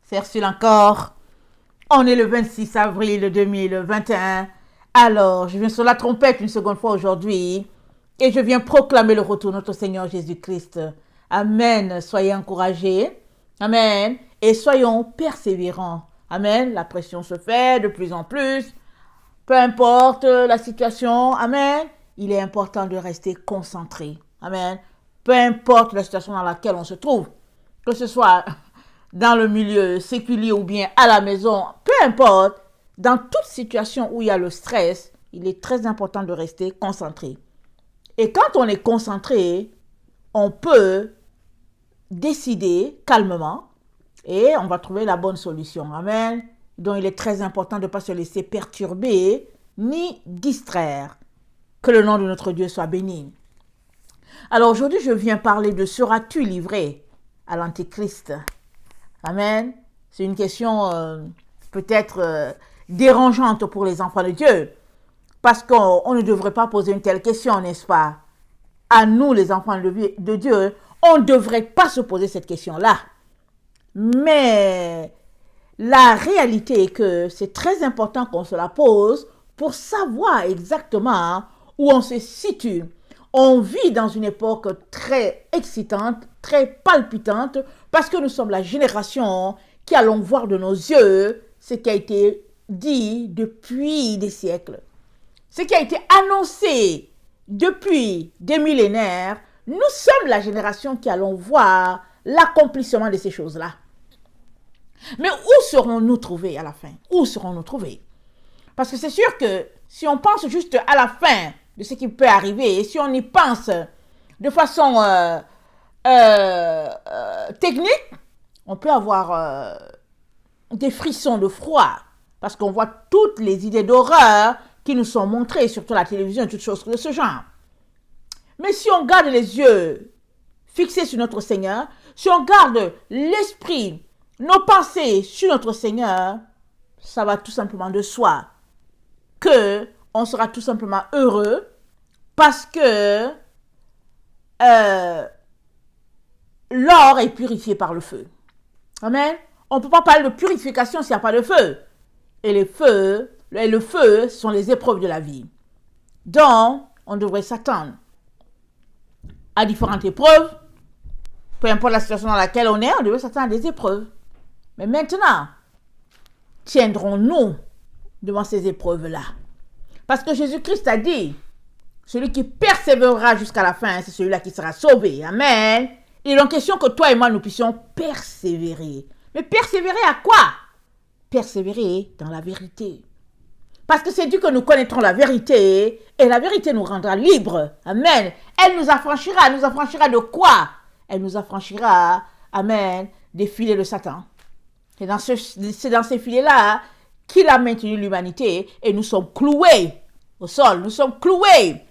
Facile encore. On est le 26 avril 2021. Alors, je viens sur la trompette une seconde fois aujourd'hui et je viens proclamer le retour de notre Seigneur Jésus-Christ. Amen. Soyez encouragés. Amen. Et soyons persévérants. Amen. La pression se fait de plus en plus. Peu importe la situation. Amen. Il est important de rester concentré. Amen. Peu importe la situation dans laquelle on se trouve. Que ce soit dans le milieu séculier ou bien à la maison, peu importe, dans toute situation où il y a le stress, il est très important de rester concentré. Et quand on est concentré, on peut décider calmement et on va trouver la bonne solution. Amen. Donc il est très important de ne pas se laisser perturber ni distraire. Que le nom de notre Dieu soit béni. Alors aujourd'hui, je viens parler de seras-tu livré à l'Antéchrist? Amen. C'est une question peut-être dérangeante pour les enfants de Dieu. Parce qu'on ne devrait pas poser une telle question, n'est-ce pas? À nous, les enfants de Dieu, on ne devrait pas se poser cette question-là. Mais la réalité est que c'est très important qu'on se la pose pour savoir exactement où on se situe. On vit dans une époque très excitante, très palpitante, parce que nous sommes la génération qui allons voir de nos yeux ce qui a été dit depuis des siècles. Ce qui a été annoncé depuis des millénaires, nous sommes la génération qui allons voir l'accomplissement de ces choses-là. Mais où serons-nous trouvés à la fin? Où serons-nous trouvés? Parce que c'est sûr que si on pense juste à la fin de ce qui peut arriver, et si on y pense de façon technique, on peut avoir des frissons de froid, parce qu'on voit toutes les idées d'horreur qui nous sont montrées, surtout à la télévision et toutes choses de ce genre. Mais si on garde les yeux fixés sur notre Seigneur, si on garde l'esprit, nos pensées sur notre Seigneur, ça va tout simplement de soi que on sera tout simplement heureux parce que l'or est purifié par le feu. Amen. On ne peut pas parler de purification s'il n'y a pas de feu. Et le feu sont les épreuves de la vie. Donc, on devrait s'attendre à différentes épreuves. Peu importe la situation dans laquelle on est, on devrait s'attendre à des épreuves. Mais maintenant, tiendrons-nous devant ces épreuves-là? Parce que Jésus-Christ a dit, celui qui persévérera jusqu'à la fin, c'est celui-là qui sera sauvé. Amen. Il est en question que toi et moi, nous puissions persévérer. Mais persévérer à quoi? Persévérer dans la vérité. Parce que c'est Dieu que nous connaîtrons la vérité et la vérité nous rendra libres. Amen. Elle nous affranchira. Elle nous affranchira de quoi? Elle nous affranchira, amen, des filets de Satan. C'est dans ces filets-là qu'il a maintenu l'humanité et nous sommes cloués au sol. Nous sommes cloués,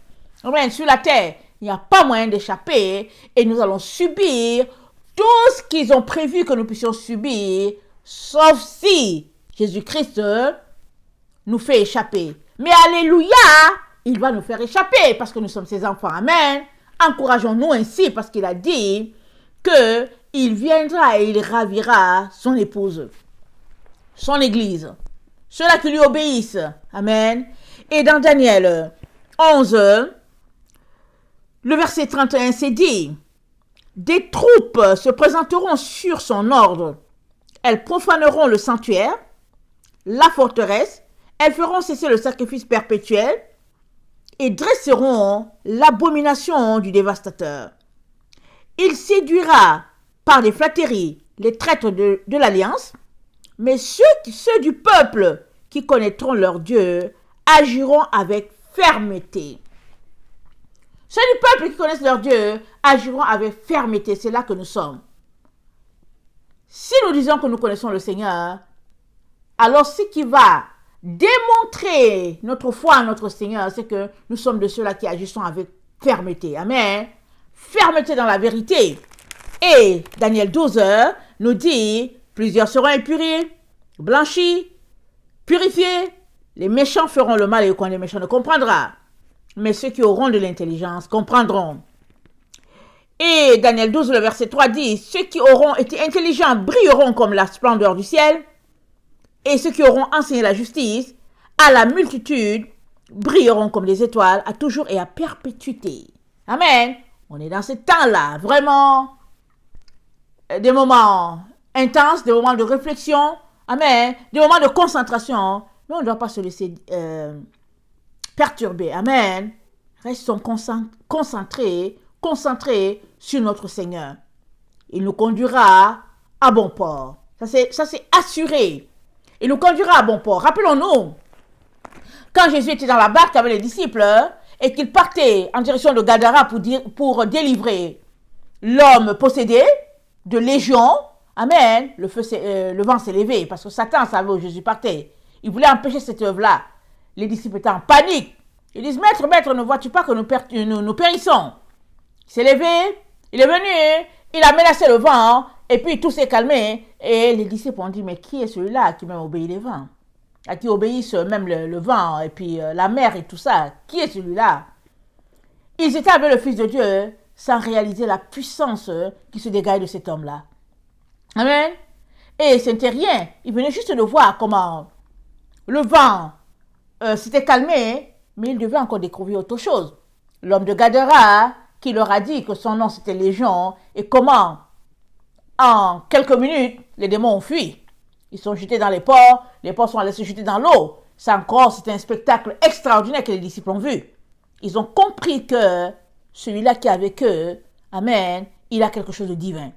amen, sur la terre. Il n'y a pas moyen d'échapper et nous allons subir tout ce qu'ils ont prévu que nous puissions subir, sauf si Jésus-Christ nous fait échapper. Mais alléluia, il va nous faire échapper parce que nous sommes ses enfants. Amen. Encourageons-nous ainsi parce qu'il a dit qu'il viendra et il ravira son épouse, son église, ceux-là qui lui obéissent. Amen. Et dans Daniel 11, le verset 31, c'est dit, des troupes se présenteront sur son ordre. Elles profaneront le sanctuaire, la forteresse, elles feront cesser le sacrifice perpétuel et dresseront l'abomination du dévastateur. Il séduira par des flatteries les traîtres de l'alliance, mais ceux du peuple qui connaîtront leur Dieu agiront avec fermeté. Ceux du peuple qui connaissent leur Dieu agiront avec fermeté. C'est là que nous sommes. Si nous disons que nous connaissons le Seigneur, alors ce qui va démontrer notre foi en notre Seigneur, c'est que nous sommes de ceux-là qui agissons avec fermeté. Amen. Fermeté dans la vérité. Et Daniel 12 nous dit, plusieurs seront épurés, blanchis, purifiés. Les méchants feront le mal et quand les méchants ne comprendra. Mais ceux qui auront de l'intelligence comprendront. Et Daniel 12, le verset 3 dit, ceux qui auront été intelligents brilleront comme la splendeur du ciel, et ceux qui auront enseigné la justice à la multitude brilleront comme les étoiles à toujours et à perpétuité. Amen. On est dans ce temps-là, vraiment, des moments intenses, des moments de réflexion, amen, des moments de concentration, mais on ne doit pas se laisser perturber, amen. Restons concentrés sur notre Seigneur. Il nous conduira à bon port. Ça c'est assuré. Il nous conduira à bon port. Rappelons-nous, quand Jésus était dans la barque avec les disciples et qu'il partait en direction de Gadara pour délivrer l'homme possédé de légion, amen, le vent s'est levé parce que Satan savait où Jésus partait. Il voulait empêcher cette œuvre-là. Les disciples étaient en panique. Ils disent, maître, ne vois-tu pas que nous périssons? Il s'est levé, il est venu, il a menacé le vent, et puis tout s'est calmé. Et les disciples ont dit, mais qui est celui-là qui même obéit les vents? À qui obéissent même le vent, et puis la mer et tout ça? Qui est celui-là? Ils étaient avec le Fils de Dieu, sans réaliser la puissance qui se dégage de cet homme-là. Amen. Et ce n'était rien. Ils venaient juste de voir comment le vent s'était calmé, mais ils devaient encore découvrir autre chose. L'homme de Gadara, qui leur a dit que son nom c'était Légion, et comment, en quelques minutes, les démons ont fui. Ils sont jetés dans les ports sont allés se jeter dans l'eau. Ça encore, c'était un spectacle extraordinaire que les disciples ont vu. Ils ont compris que celui-là qui est avec eux, amen, il a quelque chose de divin.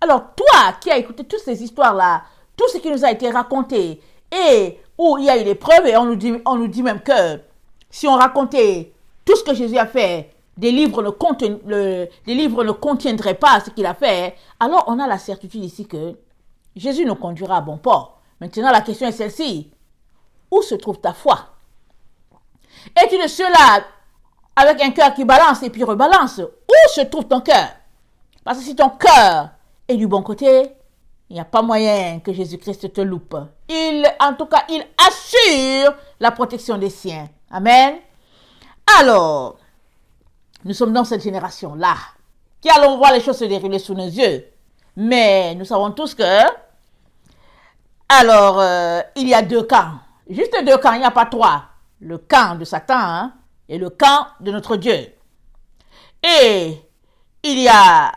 Alors, toi qui as écouté toutes ces histoires-là, tout ce qui nous a été raconté, et où il y a eu des preuves, et on nous dit même que si on racontait tout ce que Jésus a fait, des livres ne contiendraient pas ce qu'il a fait, alors on a la certitude ici que Jésus nous conduira à bon port. Maintenant, la question est celle-ci. Où se trouve ta foi? Es-tu de ceux-là avec un cœur qui balance et puis rebalance? Où se trouve ton cœur? Parce que si ton cœur est du bon côté, il n'y a pas moyen que Jésus-Christ te loupe. En tout cas, il assure la protection des siens. Amen. Alors, nous sommes dans cette génération-là, qui allons voir les choses se dérouler sous nos yeux. Mais nous savons tous que, alors, il y a deux camps. Juste deux camps, il n'y a pas trois. Le camp de Satan et le camp de notre Dieu. Et il y a,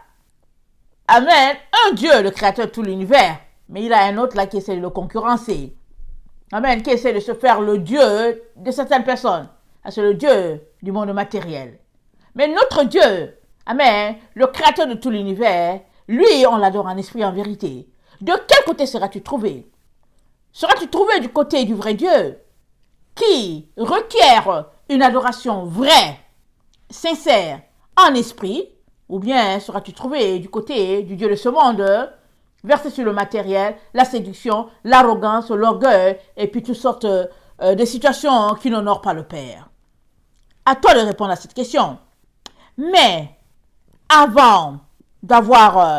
amen, un Dieu, le créateur de tout l'univers. Mais il y a un autre là qui essaie de le concurrencer. Amen, qui essaie de se faire le Dieu de certaines personnes. C'est le Dieu du monde matériel. Mais notre Dieu, amen, le créateur de tout l'univers, lui, on l'adore en esprit et en vérité. De quel côté seras-tu trouvé? Seras-tu trouvé du côté du vrai Dieu, qui requiert une adoration vraie, sincère, en esprit, ou bien seras-tu trouvé du côté du Dieu de ce monde, versé sur le matériel, la séduction, l'arrogance, l'orgueil, et puis toutes sortes de situations qui n'honorent pas le Père? À toi de répondre à cette question. Mais avant d'apporter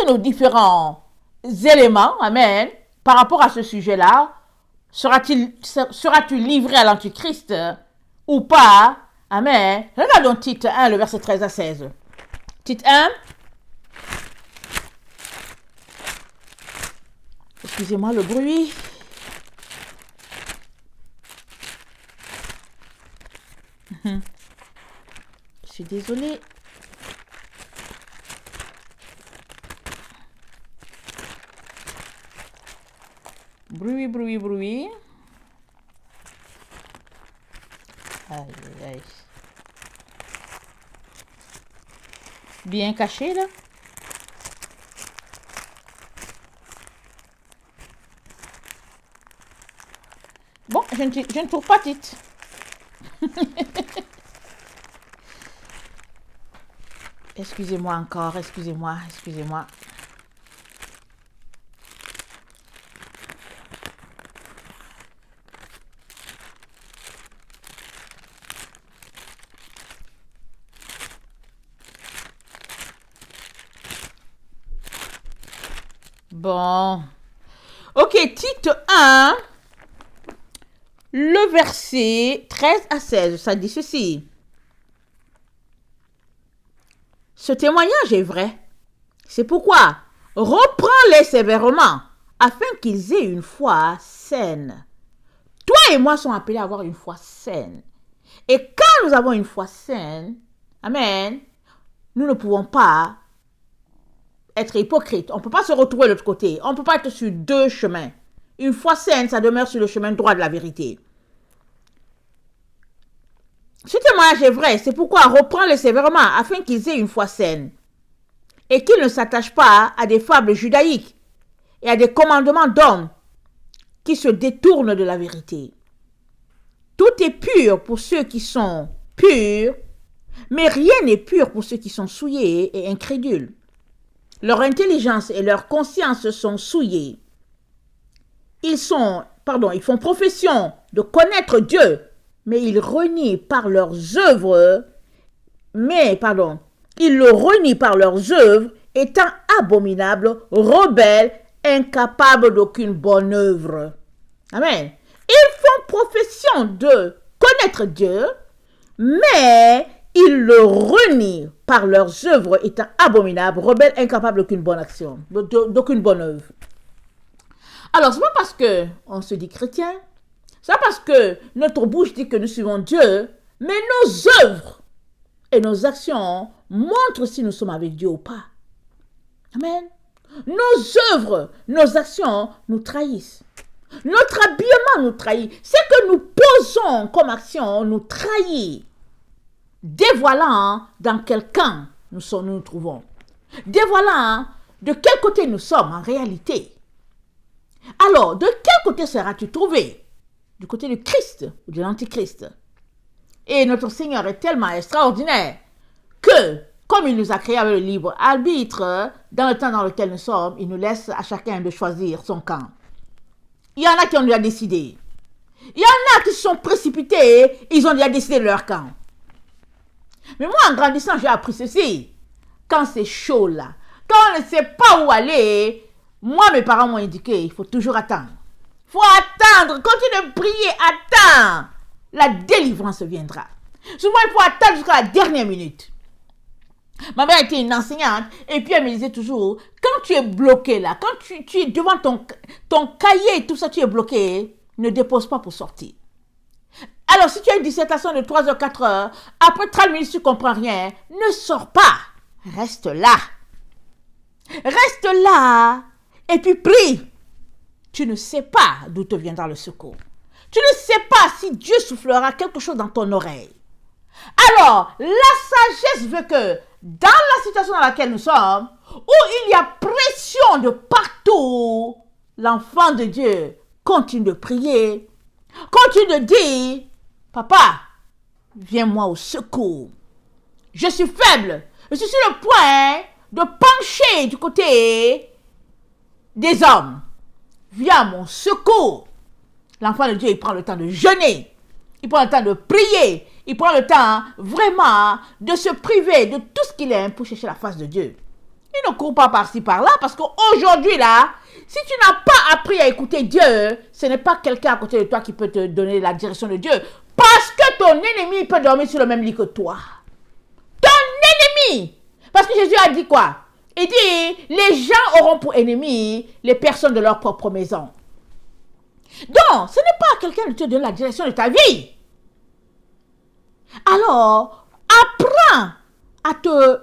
nos différents éléments, amen, par rapport à ce sujet-là, seras-tu livré à l'Antichrist ou pas? Amen. Regardons Tite 1, le verset 13 à 16. Tite 1. Excusez-moi le bruit. Je suis désolée. Bruit. Aïe, aïe. Bien caché, là. Bon, je ne trouve pas Tite. Excusez-moi encore, excusez-moi. Bon. Ok, Tite 1, le verset 13 à 16, ça dit ceci. Ce témoignage est vrai. C'est pourquoi reprends-les sévèrement afin qu'ils aient une foi saine. Toi et moi sommes appelés à avoir une foi saine. Et quand nous avons une foi saine, amen, nous ne pouvons pas être hypocrites. On ne peut pas se retrouver de l'autre côté. On ne peut pas être sur deux chemins. Une foi saine, ça demeure sur le chemin droit de la vérité. Ce témoignage est vrai. C'est pourquoi reprends-les sévèrement afin qu'ils aient une foi saine et qu'ils ne s'attachent pas à des fables judaïques et à des commandements d'hommes qui se détournent de la vérité. Tout est pur pour ceux qui sont purs, mais rien n'est pur pour ceux qui sont souillés et incrédules. Leur intelligence et leur conscience sont souillées. Ils font profession de connaître Dieu, mais ils renient par leurs œuvres, ils le renient par leurs œuvres, étant abominables, rebelles, incapables d'aucune bonne œuvre. Amen. Ils font profession de connaître Dieu, mais ils le renient par leurs œuvres, étant abominables, rebelles, incapables d'aucune bonne action, d'aucune bonne œuvre. Alors, ce n'est pas parce qu'on se dit chrétien, c'est pas parce que notre bouche dit que nous suivons Dieu, mais nos œuvres et nos actions montrent si nous sommes avec Dieu ou pas. Amen. Nos œuvres, nos actions nous trahissent. Notre habillement nous trahit. Ce que nous posons comme action nous trahit. Dévoilant dans quel camp nous trouvons. Dévoilant de quel côté nous sommes en réalité. Alors, de quel côté seras-tu trouvé? Du côté du Christ ou de l'Antichrist? Et notre Seigneur est tellement extraordinaire que, comme il nous a créé avec le libre arbitre, dans le temps dans lequel nous sommes, il nous laisse à chacun de choisir son camp. Il y en a qui ont déjà décidé. Il y en a qui se sont précipités, ils ont déjà décidé de leur camp. Mais moi, en grandissant, j'ai appris ceci. Quand c'est chaud là, quand on ne sait pas où aller, moi, mes parents m'ont indiqué, il faut toujours attendre. Il faut attendre, continue de prier, attends. La délivrance viendra. Souvent, il faut attendre jusqu'à la dernière minute. Ma mère était une enseignante et puis elle me disait toujours, quand tu es bloqué là, quand tu es devant ton cahier, tout ça, tu es bloqué, ne dépose pas pour sortir. Alors, si tu as une dissertation de 3 heures, 4 heures, après 30 minutes, tu ne comprends rien, ne sors pas. Reste là. Reste là et puis prie. Tu ne sais pas d'où te viendra le secours. Tu ne sais pas si Dieu soufflera quelque chose dans ton oreille. Alors, la sagesse veut que dans la situation dans laquelle nous sommes, où il y a pression de partout, l'enfant de Dieu continue de prier, continue de dire, papa, viens-moi au secours. Je suis faible, je suis sur le point de pencher du côté des hommes. Viens à mon secours. L'enfant de Dieu, il prend le temps de jeûner, il prend le temps de prier, il prend le temps vraiment de se priver de tout ce qu'il aime pour chercher la face de Dieu. Il ne court pas par-ci par-là parce qu'aujourd'hui là, si tu n'as pas appris à écouter Dieu, ce n'est pas quelqu'un à côté de toi qui peut te donner la direction de Dieu. Parce que ton ennemi peut dormir sur le même lit que toi. Ton ennemi! Parce que Jésus a dit quoi? Il dit, les gens auront pour ennemis les personnes de leur propre maison. Donc, ce n'est pas à quelqu'un de te donner la direction de ta vie. Alors, apprends à te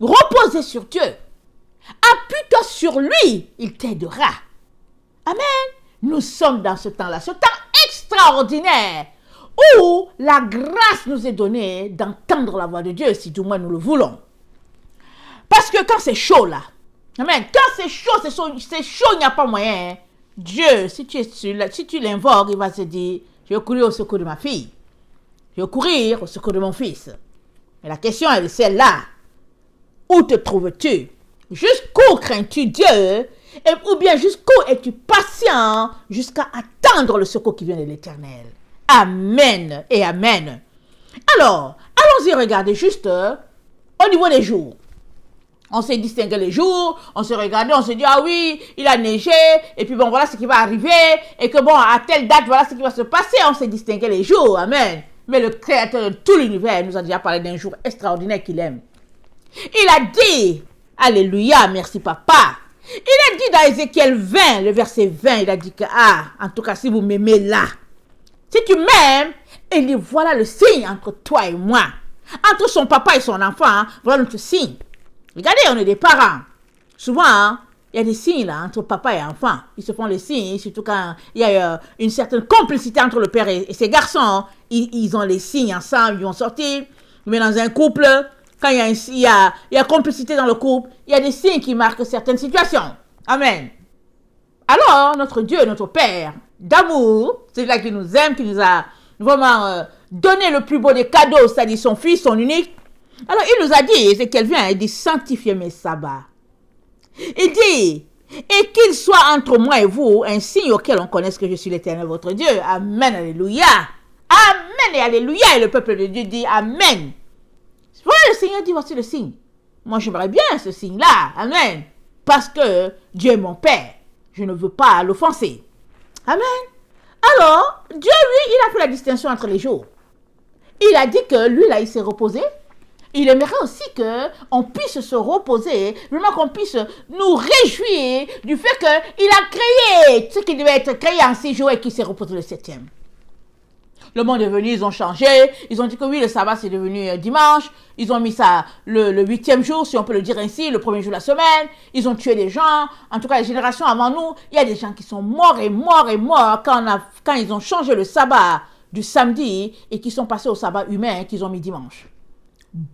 reposer sur Dieu. Appuie-toi sur lui, il t'aidera. Amen. Nous sommes dans ce temps-là, ce temps extraordinaire où la grâce nous est donnée d'entendre la voix de Dieu, si du moins nous le voulons. Parce que quand c'est chaud là, amen, quand c'est chaud, il n'y a pas moyen. Dieu, si tu l'invoques, il va se dire, je vais courir au secours de ma fille. Je vais courir au secours de mon fils. Mais la question est celle-là. Où te trouves-tu? Jusqu'où crains-tu Dieu? Ou bien jusqu'où es-tu patient jusqu'à attendre le secours qui vient de l'Éternel? Amen et amen. Alors, allons-y regarder juste au niveau des jours. On s'est distingué les jours, on s'est regardé, on s'est dit, ah oui, il a neigé, et puis bon, voilà ce qui va arriver, et que bon, à telle date, voilà ce qui va se passer, on s'est distingué les jours, amen. Mais le Créateur de tout l'univers nous a déjà parlé d'un jour extraordinaire qu'il aime. Il a dit, alléluia, merci papa. Il a dit dans Ézéchiel 20, le verset 20, il a dit que, en tout cas, si vous m'aimez là, si tu m'aimes, il dit, voilà le signe entre toi et moi. Entre son papa et son enfant, voilà notre signe. Regardez, on est des parents. Souvent, il y a des signes là, entre papa et enfant. Ils se font les signes, surtout quand il y a une certaine complicité entre le père et ses garçons. Ils ont les signes ensemble, ils vont sortir. Mais dans un couple, quand il y a complicité dans le couple, il y a des signes qui marquent certaines situations. Amen. Alors, notre Dieu, notre Père d'amour, c'est là qui nous aime, qui nous a vraiment donné le plus beau des cadeaux, c'est-à-dire son Fils, son unique. Alors, il nous a dit, c'est qu'elle vient, il dit, sanctifiez mes sabbats. Il dit, et qu'il soit entre moi et vous un signe auquel on connaisse que je suis l'Éternel, votre Dieu. Amen, alléluia. Amen et alléluia. Et le peuple de Dieu dit, amen. Voilà, le Seigneur dit, voici le signe. Moi, j'aimerais bien ce signe-là. Amen. Parce que Dieu est mon Père. Je ne veux pas l'offenser. Amen. Alors, Dieu, lui, il a fait la distinction entre les jours. Il a dit que lui, là, il s'est reposé. Il aimerait aussi qu'on puisse se reposer, vraiment qu'on puisse nous réjouir du fait qu'il a créé ce qui devait être créé en 6 jours et qu'il s'est reposé le 7e. Le monde est venu, ils ont changé, ils ont dit que oui, le sabbat c'est devenu dimanche, ils ont mis ça le 8e jour, si on peut le dire ainsi, le premier jour de la semaine, ils ont tué des gens, en tout cas les générations avant nous, il y a des gens qui sont morts et morts et morts quand ils ont changé le sabbat du samedi et qui sont passés au sabbat humain qu'ils ont mis dimanche.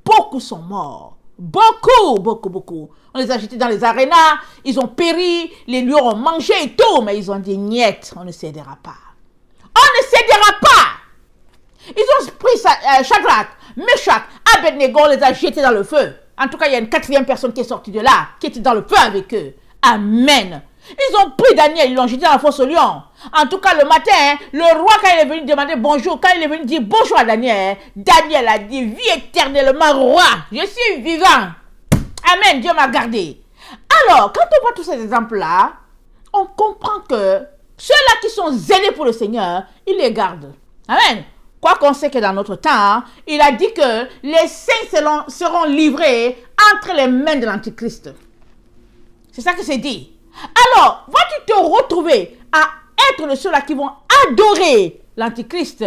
Beaucoup sont morts. Beaucoup. On les a jetés dans les arénas, ils ont péri, les lions ont mangé et tout, mais ils ont dit, niet, on ne cédera pas. On ne cédera pas. Ils ont pris Shadrach, Meshach, Abednego, on les a jetés dans le feu. En tout cas, il y a une 4e personne qui est sortie de là, qui était dans le feu avec eux. Amen. Ils ont pris Daniel, ils l'ont jeté dans la fosse au lion. En tout cas, le matin, le roi, quand il est venu demander bonjour, quand il est venu dire bonjour à Daniel, Daniel a dit, vis éternellement, roi, je suis vivant. Amen, Dieu m'a gardé. Alors, quand on voit tous ces exemples-là, on comprend que ceux-là qui sont zélés pour le Seigneur, il les garde. Amen. Quoi qu'on sait que dans notre temps, il a dit que les saints seront livrés entre les mains de l'Antichrist. C'est ça que c'est dit. Alors, vas-tu te retrouver à être de ceux-là qui vont adorer l'Antichrist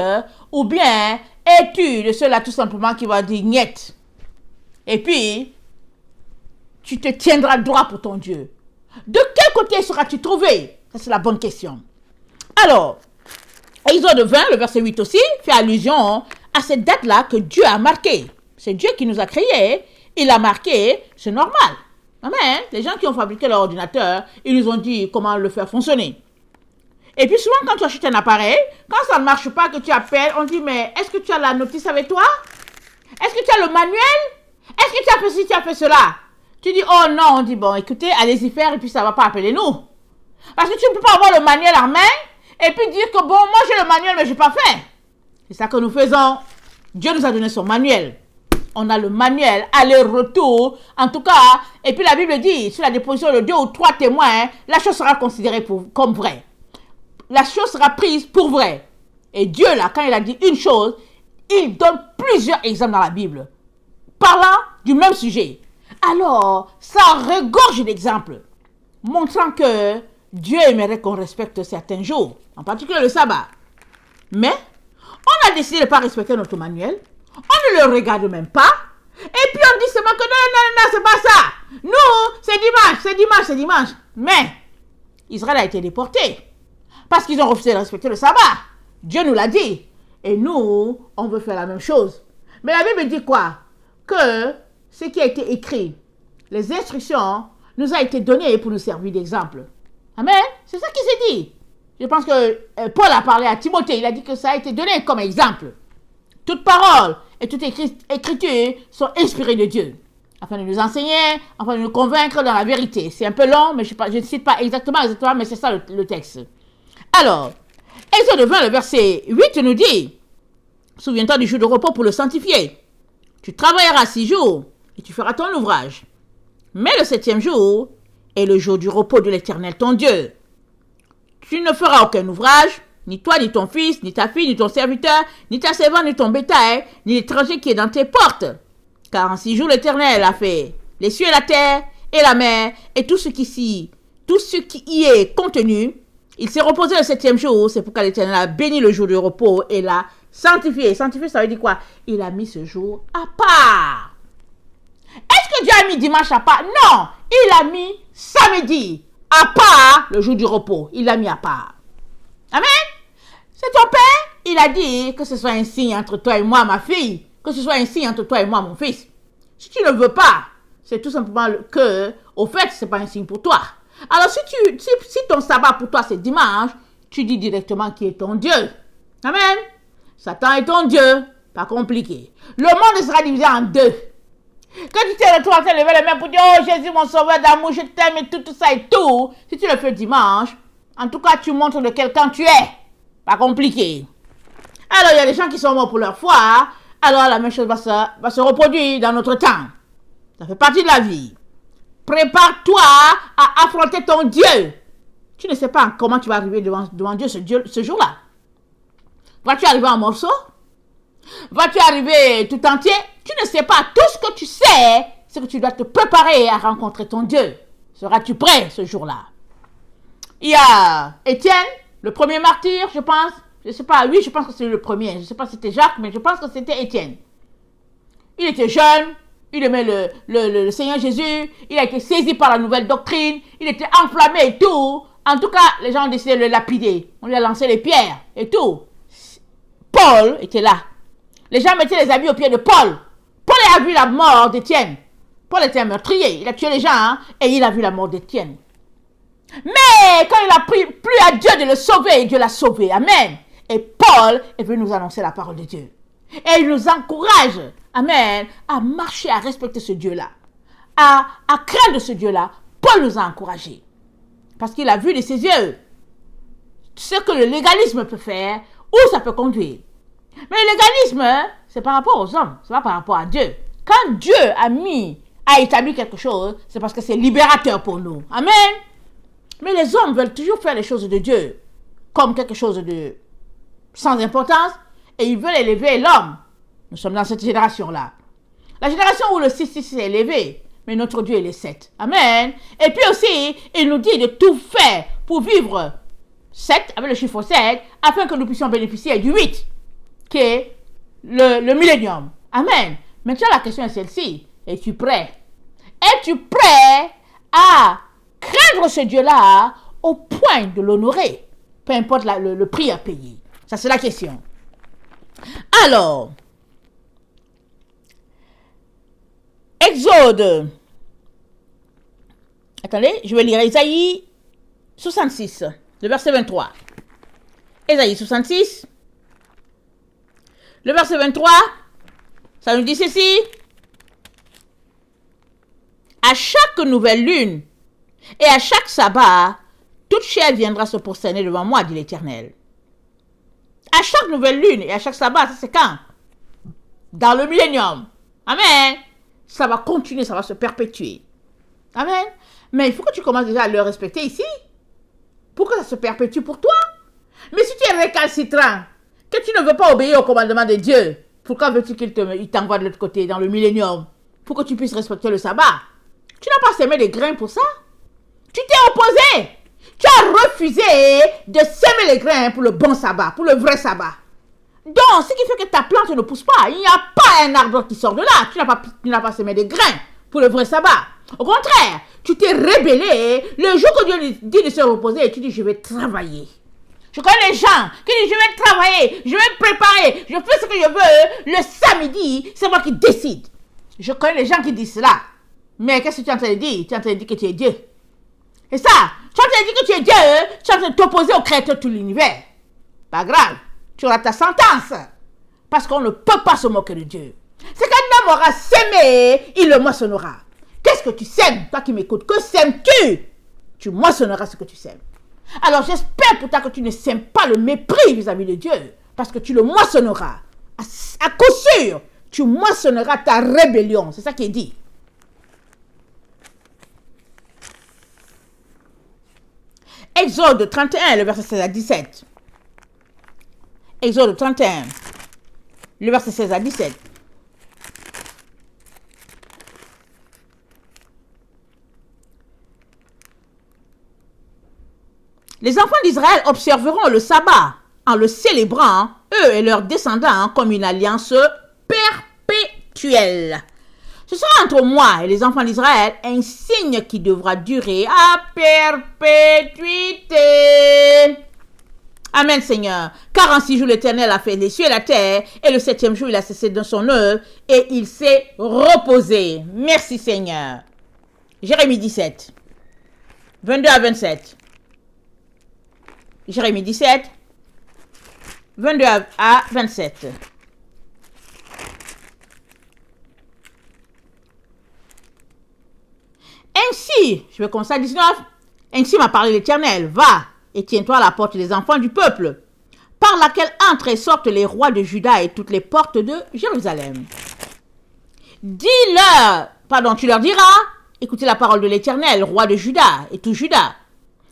ou bien es-tu de ceux-là tout simplement qui vont dire niet? Et puis, tu te tiendras droit pour ton Dieu. De quel côté seras-tu trouvé? Ça, c'est la bonne question. Alors, Exode 20, le verset 8 aussi, fait allusion à cette date-là que Dieu a marquée. C'est Dieu qui nous a créés, il a marqué, c'est normal. Amen. Les gens qui ont fabriqué leur ordinateur, ils nous ont dit comment le faire fonctionner. Et puis souvent, quand tu achètes un appareil, quand ça ne marche pas, que tu appelles, on dit, mais est-ce que tu as la notice avec toi? Est-ce que tu as le manuel? Est-ce que tu as fait ci, tu as fait cela? Tu dis, oh non, on dit, bon, écoutez, allez-y faire et puis ça ne va pas appeler nous. Parce que tu ne peux pas avoir le manuel en main et puis dire que, bon, moi j'ai le manuel, mais je n'ai pas fait. C'est ça que nous faisons. Dieu nous a donné son manuel. On a le manuel, aller-retour, en tout cas, et puis la Bible dit, sur la déposition de 2 ou 3 témoins, la chose sera considérée comme vraie. La chose sera prise pour vrai. Et Dieu, là, quand il a dit une chose, il donne plusieurs exemples dans la Bible, parlant du même sujet. Alors, ça regorge d'exemples, montrant que Dieu aimerait qu'on respecte certains jours, en particulier le sabbat. Mais, on a décidé de ne pas respecter notre manuel. On ne le regarde même pas. Et puis on dit seulement que non, c'est pas ça. Nous, c'est dimanche. Mais, Israël a été déporté. Parce qu'ils ont refusé de respecter le sabbat. Dieu nous l'a dit. Et nous, on veut faire la même chose. Mais la Bible dit quoi? Que ce qui a été écrit, les instructions, nous a été donné pour nous servir d'exemple. Amen. C'est ça qui s'est dit. Je pense que Paul a parlé à Timothée. Il a dit que ça a été donné comme exemple. Toute parole et toute écriture sont inspirées de Dieu, afin de nous enseigner, afin de nous convaincre dans la vérité. C'est un peu long, mais je ne cite pas exactement, mais c'est ça le texte. Alors, Exode 20, le verset 8 nous dit, « Souviens-toi du jour de repos pour le sanctifier. Tu travailleras 6 jours et tu feras ton ouvrage. Mais le 7e jour est le jour du repos de l'Éternel, ton Dieu. Tu ne feras aucun ouvrage, ni toi, ni ton fils, ni ta fille, ni ton serviteur, ni ta servante, ni ton bétail, ni l'étranger qui est dans tes portes. Car en 6 jours, l'Éternel a fait les cieux et la terre et la mer et tout ce qui y est contenu. Il s'est reposé le 7e jour. C'est pourquoi l'Éternel a béni le jour du repos et l'a sanctifié. Sanctifié, ça veut dire quoi? Il a mis ce jour à part. Est-ce que Dieu a mis dimanche à part? Non, il a mis samedi à part, le jour du repos. Il l'a mis à part. Amen. C'est ton père. Il a dit que ce soit un signe entre toi et moi, ma fille. Que ce soit un signe entre toi et moi, mon fils. Si tu ne veux pas, c'est tout simplement que, au fait, ce n'est pas un signe pour toi. Alors, si ton sabbat pour toi, c'est dimanche, tu dis directement qui est ton Dieu. Amen. Satan est ton Dieu. Pas compliqué. Le monde sera divisé en deux. Quand tu t'es retrouvé à te lever les mains pour dire, oh Jésus, mon sauveur d'amour, je t'aime et tout ça et tout. Si tu le fais dimanche, en tout cas, tu montres de quel camp tu es. Pas compliqué. Alors, il y a des gens qui sont morts pour leur foi. Alors, la même chose va se reproduire dans notre temps. Ça fait partie de la vie. Prépare-toi à affronter ton Dieu. Tu ne sais pas comment tu vas arriver devant Dieu ce jour-là. Vas-tu arriver en morceaux? Vas-tu arriver tout entier? Tu ne sais pas. Tout ce que tu sais, c'est que tu dois te préparer à rencontrer ton Dieu. Seras-tu prêt ce jour-là? Il y a Étienne, le premier martyr, je pense. Je ne sais pas, oui, je pense que c'est le premier. Je ne sais pas si c'était Jacques, mais je pense que c'était Étienne. Il était jeune, il aimait le Seigneur Jésus, il a été saisi par la nouvelle doctrine, il était enflammé et tout. En tout cas, les gens ont décidé de le lapider. On lui a lancé les pierres et tout. Paul était là. Les gens mettaient les habits aux pieds de Paul. Paul a vu la mort d'Étienne. Paul était un meurtrier, il a tué les gens, hein, et il a vu la mort d'Étienne. Mais quand il a plu à Dieu de le sauver, Dieu l'a sauvé. Amen. Et Paul est venu nous annoncer la parole de Dieu. Et il nous encourage, amen, à marcher, à respecter ce Dieu-là. À craindre ce Dieu-là. Paul nous a encouragés. Parce qu'il a vu de ses yeux ce que le légalisme peut faire, où ça peut conduire. Mais le légalisme, c'est par rapport aux hommes, c'est pas par rapport à Dieu. Quand Dieu a établi quelque chose, c'est parce que c'est libérateur pour nous. Amen. Mais les hommes veulent toujours faire les choses de Dieu comme quelque chose de sans importance et ils veulent élever l'homme. Nous sommes dans cette génération-là. La génération où le 666 est élevé, mais notre Dieu est le 7. Amen. Et puis aussi, il nous dit de tout faire pour vivre 7, avec le chiffre 7, afin que nous puissions bénéficier du 8, qui est le millénium. Amen. Maintenant, la question est celle-ci. Es-tu prêt? Es-tu prêt à craindre ce Dieu-là au point de l'honorer? Peu importe le prix à payer. Ça, c'est la question. Alors, Exode. Attendez, je vais lire Ésaïe 66, le verset 23. Ésaïe 66, le verset 23, ça nous dit ceci. À chaque nouvelle lune et à chaque sabbat, toute chair viendra se prosterner devant moi, dit l'Éternel. À chaque nouvelle lune et à chaque sabbat, ça c'est quand? Dans le millénium. Amen. Ça va continuer, ça va se perpétuer. Amen. Mais il faut que tu commences déjà à le respecter ici. Pour que ça se perpétue pour toi. Mais si tu es récalcitrant, que tu ne veux pas obéir au commandement de Dieu, pourquoi veux-tu qu'il t'envoie de l'autre côté, dans le millénium? Pour que tu puisses respecter le sabbat. Tu n'as pas semé des grains pour ça. Tu t'es opposé. Tu as refusé de semer les grains pour le bon sabbat, pour le vrai sabbat. Donc, ce qui fait que ta plante ne pousse pas. Il n'y a pas un arbre qui sort de là. Tu n'as pas semé des grains pour le vrai sabbat. Au contraire, tu t'es rébellé. Le jour que Dieu dit de se reposer, tu dis, je vais travailler. Je connais les gens qui disent, je vais travailler, je vais me préparer, je fais ce que je veux. Le samedi, c'est moi qui décide. Je connais les gens qui disent cela. Mais qu'est-ce que tu es en train de dire? Tu es en train de dire que tu es Dieu. Et ça, tu es en train de dire que tu es Dieu, tu es en train de t'opposer au créateur de tout l'univers. Pas grave, tu auras ta sentence. Parce qu'on ne peut pas se moquer de Dieu. C'est qu'un homme aura sémé, il le moissonnera. Qu'est-ce que tu sèmes? Toi qui m'écoutes, que sèmes-tu? Tu moissonneras ce que tu sèmes. Alors j'espère pour toi que tu ne sèmes pas le mépris vis-à-vis de Dieu. Parce que tu le moissonneras. À coup sûr, tu moissonneras ta rébellion. C'est ça qui est dit. Exode 31, le verset 16 à 17. Exode 31, le verset 16 à 17. Les enfants d'Israël observeront le sabbat en le célébrant, eux et leurs descendants, comme une alliance perpétuelle. Ce sera entre moi et les enfants d'Israël un signe qui devra durer à perpétuité. Amen, Seigneur. Car en 6 jours, l'Éternel a fait les cieux et la terre, et le 7e jour, il a cessé de son œuvre, et il s'est reposé. Merci, Seigneur. Jérémie 17, 22 à 27. Jérémie 17, 22 à 27. Ainsi, je vais commencer à 19. Ainsi m'a parlé l'Éternel. Va et tiens-toi à la porte des enfants du peuple, par laquelle entrent et sortent les rois de Juda et toutes les portes de Jérusalem. Tu leur diras, écoutez la parole de l'Éternel, roi de Juda et tout Juda,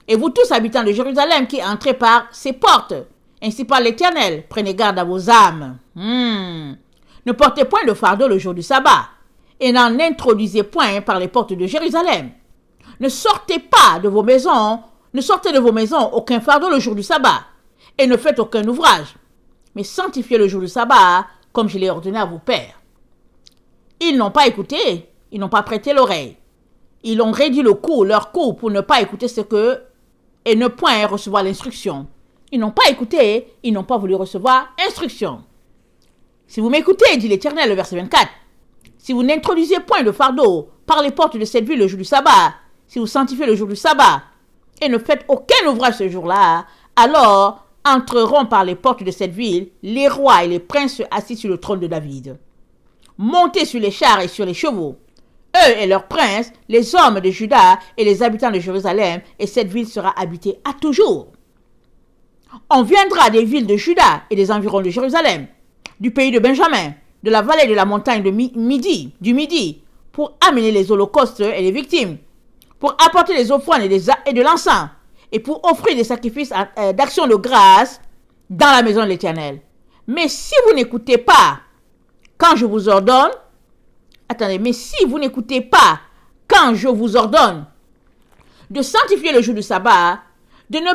et vous tous habitants de Jérusalem qui entrez par ces portes. Ainsi parle l'Éternel, prenez garde à vos âmes. Ne portez point de fardeau le jour du sabbat, et n'en introduisez point par les portes de Jérusalem. Ne sortez de vos maisons aucun fardeau le jour du sabbat, et ne faites aucun ouvrage, mais sanctifiez le jour du sabbat, comme je l'ai ordonné à vos pères. Ils n'ont pas écouté, ils n'ont pas prêté l'oreille. Ils ont réduit leur cou pour ne pas écouter et ne point recevoir l'instruction. Ils n'ont pas écouté, ils n'ont pas voulu recevoir instruction. Si vous m'écoutez, dit l'Éternel, le verset 24, si vous n'introduisez point de fardeau par les portes de cette ville le jour du sabbat, si vous sanctifiez le jour du sabbat, et ne faites aucun ouvrage ce jour-là, alors entreront par les portes de cette ville les rois et les princes assis sur le trône de David. Montez sur les chars et sur les chevaux, eux et leurs princes, les hommes de Juda et les habitants de Jérusalem, et cette ville sera habitée à toujours. On viendra des villes de Juda et des environs de Jérusalem, du pays de Benjamin, de la vallée de la montagne du Midi, pour amener les holocaustes et les victimes, pour apporter les offrandes et de l'encens, et pour offrir des sacrifices d'action de grâce dans la maison de l'Éternel. Mais si vous n'écoutez pas quand je vous ordonne, de sanctifier le jour du sabbat, de ne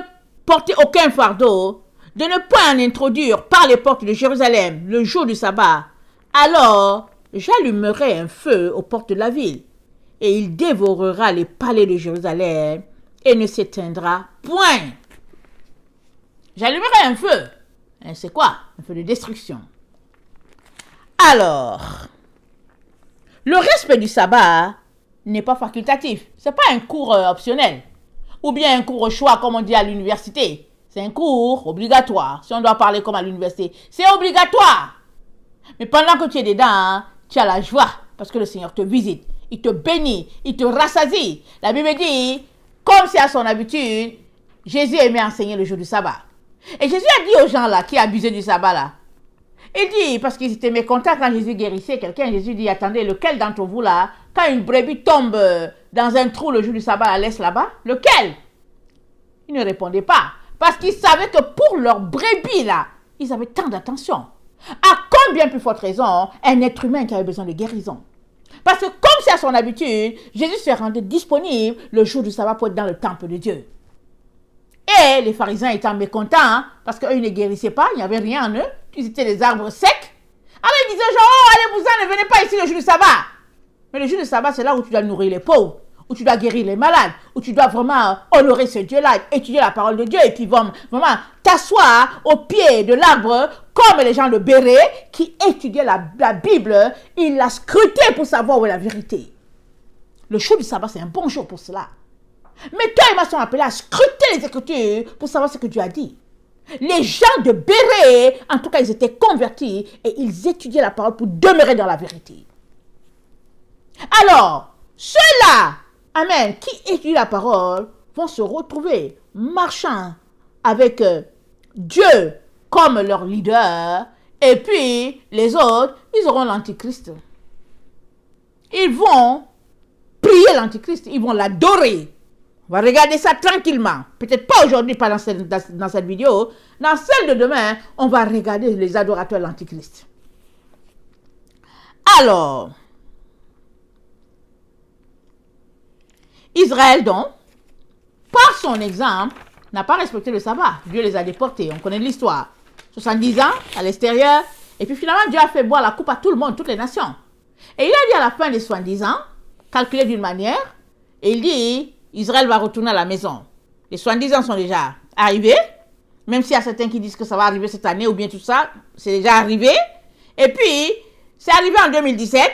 porter aucun fardeau, de ne point en introduire par les portes de Jérusalem le jour du sabbat, alors j'allumerai un feu aux portes de la ville, et il dévorera les palais de Jérusalem et ne s'éteindra point. J'allumerai un feu. C'est quoi? Un feu de destruction. Alors, le respect du sabbat n'est pas facultatif. Ce n'est pas un cours optionnel. Ou bien un cours au choix, comme on dit à l'université. C'est un cours obligatoire. Si on doit parler comme à l'université, c'est obligatoire. Mais pendant que tu es dedans, tu as la joie. Parce que le Seigneur te visite. Il te bénit. Il te rassasie. La Bible dit, comme c'est à son habitude, Jésus aimait enseigner le jour du sabbat. Et Jésus a dit aux gens là, qui abusaient du sabbat là, il dit, parce qu'ils étaient mécontents quand Jésus guérissait quelqu'un, Jésus dit, attendez, lequel d'entre vous là, quand une brebis tombe dans un trou le jour du sabbat, la laisse là-bas? Lequel? Ils ne répondaient pas. Parce qu'ils savaient que pour leur brebis là, ils avaient tant d'attention. À combien plus forte raison, un être humain qui avait besoin de guérison? Parce que comme c'est à son habitude, Jésus se rendait disponible le jour du sabbat pour être dans le temple de Dieu. Et les pharisiens étant mécontents, parce qu'eux ils ne guérissaient pas, il n'y avait rien en eux, ils étaient des arbres secs. Alors ils disaient genre, oh allez-vous-en, ne venez pas ici le jour du sabbat. Mais le jour du sabbat, c'est là où tu dois nourrir les pauvres, où tu dois guérir les malades, où tu dois vraiment honorer ce Dieu-là, étudier la parole de Dieu, et puis vraiment t'asseoir au pied de l'arbre, comme les gens de Béret, qui étudiaient la Bible, ils la scrutaient pour savoir où est la vérité. Le jour du sabbat, c'est un bon jour pour cela. Mais toi et moi sont appelés à scruter les Écritures pour savoir ce que Dieu a dit. Les gens de Béret, en tout cas, ils étaient convertis et ils étudiaient la parole pour demeurer dans la vérité. Alors, ceux-là, amen, qui étudient la parole, vont se retrouver marchant avec Dieu comme leur leader, et puis les autres, ils auront l'Antichrist. Ils vont prier l'Antichrist, ils vont l'adorer. On va regarder ça tranquillement. Peut-être pas aujourd'hui, pas dans cette vidéo. Dans celle de demain, on va regarder les adorateurs de l'Antichrist. Alors, Israël donc, par son exemple, n'a pas respecté le sabbat. Dieu les a déportés. On connaît l'histoire. 70 ans à l'extérieur. Et puis finalement, Dieu a fait boire la coupe à tout le monde, toutes les nations. Et il a dit à la fin des 70 ans, calculé d'une manière, et il dit, Israël va retourner à la maison. Les 70 ans sont déjà arrivés. Même s'il y a certains qui disent que ça va arriver cette année ou bien tout ça, c'est déjà arrivé. Et puis, c'est arrivé en 2017.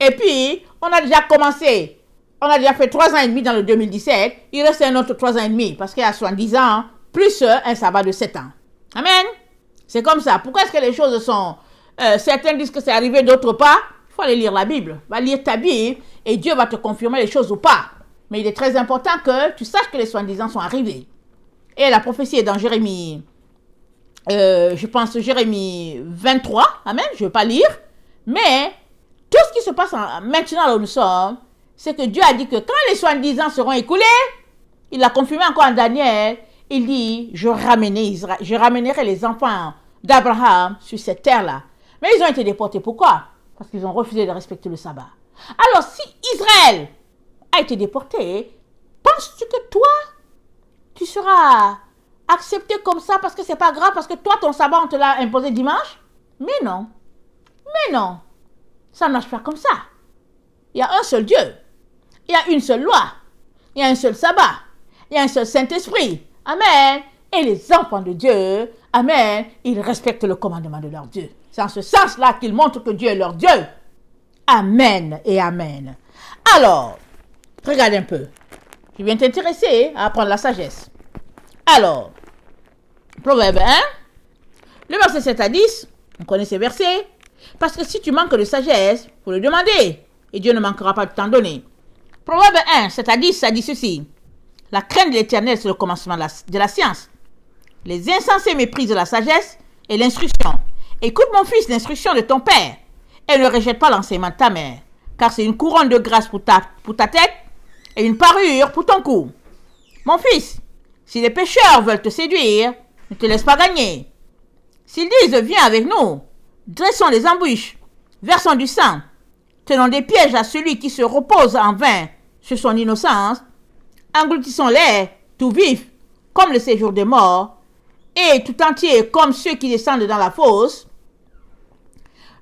Et puis, on a déjà commencé. On a déjà fait 3 ans et demi dans le 2017. Il reste un autre 3 ans et demi parce qu'il y a 70 ans, plus un sabbat de 7 ans. Amen. C'est comme ça. Pourquoi est-ce que les choses sont... certains disent que c'est arrivé, d'autres pas. Il faut aller lire la Bible. Va lire ta Bible et Dieu va te confirmer les choses ou pas. Mais il est très important que tu saches que les 70 ans sont arrivés. Et la prophétie est dans Jérémie, je pense Jérémie 23. Amen. Je ne vais pas lire. Mais tout ce qui se passe maintenant là où nous sommes, c'est que Dieu a dit que quand les 70 ans seront écoulés, il l'a confirmé encore en Daniel, il dit, je ramènerai les enfants d'Abraham sur cette terre-là. Mais ils ont été déportés. Pourquoi? Parce qu'ils ont refusé de respecter le sabbat. Alors, si Israël a été déporté, penses-tu que toi, tu seras accepté comme ça parce que c'est pas grave, parce que toi, ton sabbat, on te l'a imposé dimanche? Mais non. Mais non. Ça ne marche pas comme ça. Il y a un seul Dieu. Il y a une seule loi. Il y a un seul sabbat. Il y a un seul Saint-Esprit. Amen. Et les enfants de Dieu, amen, ils respectent le commandement de leur Dieu. C'est en ce sens-là qu'ils montrent que Dieu est leur Dieu. Amen et amen. Alors, regarde un peu. Je viens t'intéresser à apprendre la sagesse. Alors, Proverbe 1, le verset 7 à 10, on connaît ces versets. Parce que si tu manques de sagesse, il faut le demander. Et Dieu ne manquera pas de t'en donner. Proverbe 1, 7 à 10, ça dit ceci. La crainte de l'Éternel, c'est le commencement de la science. Les insensés méprisent la sagesse et l'instruction. Écoute, mon fils, l'instruction de ton père. Et ne rejette pas l'enseignement de ta mère. Car c'est une couronne de grâce pour ta tête et une parure pour ton cou. Mon fils, si les pécheurs veulent te séduire, ne te laisse pas gagner. S'ils disent, viens avec nous, dressons des embûches, versons du sang, tenons des pièges à celui qui se repose en vain sur son innocence, engloutissons-les tout vifs, comme le séjour des morts, et tout entier comme ceux qui descendent dans la fosse.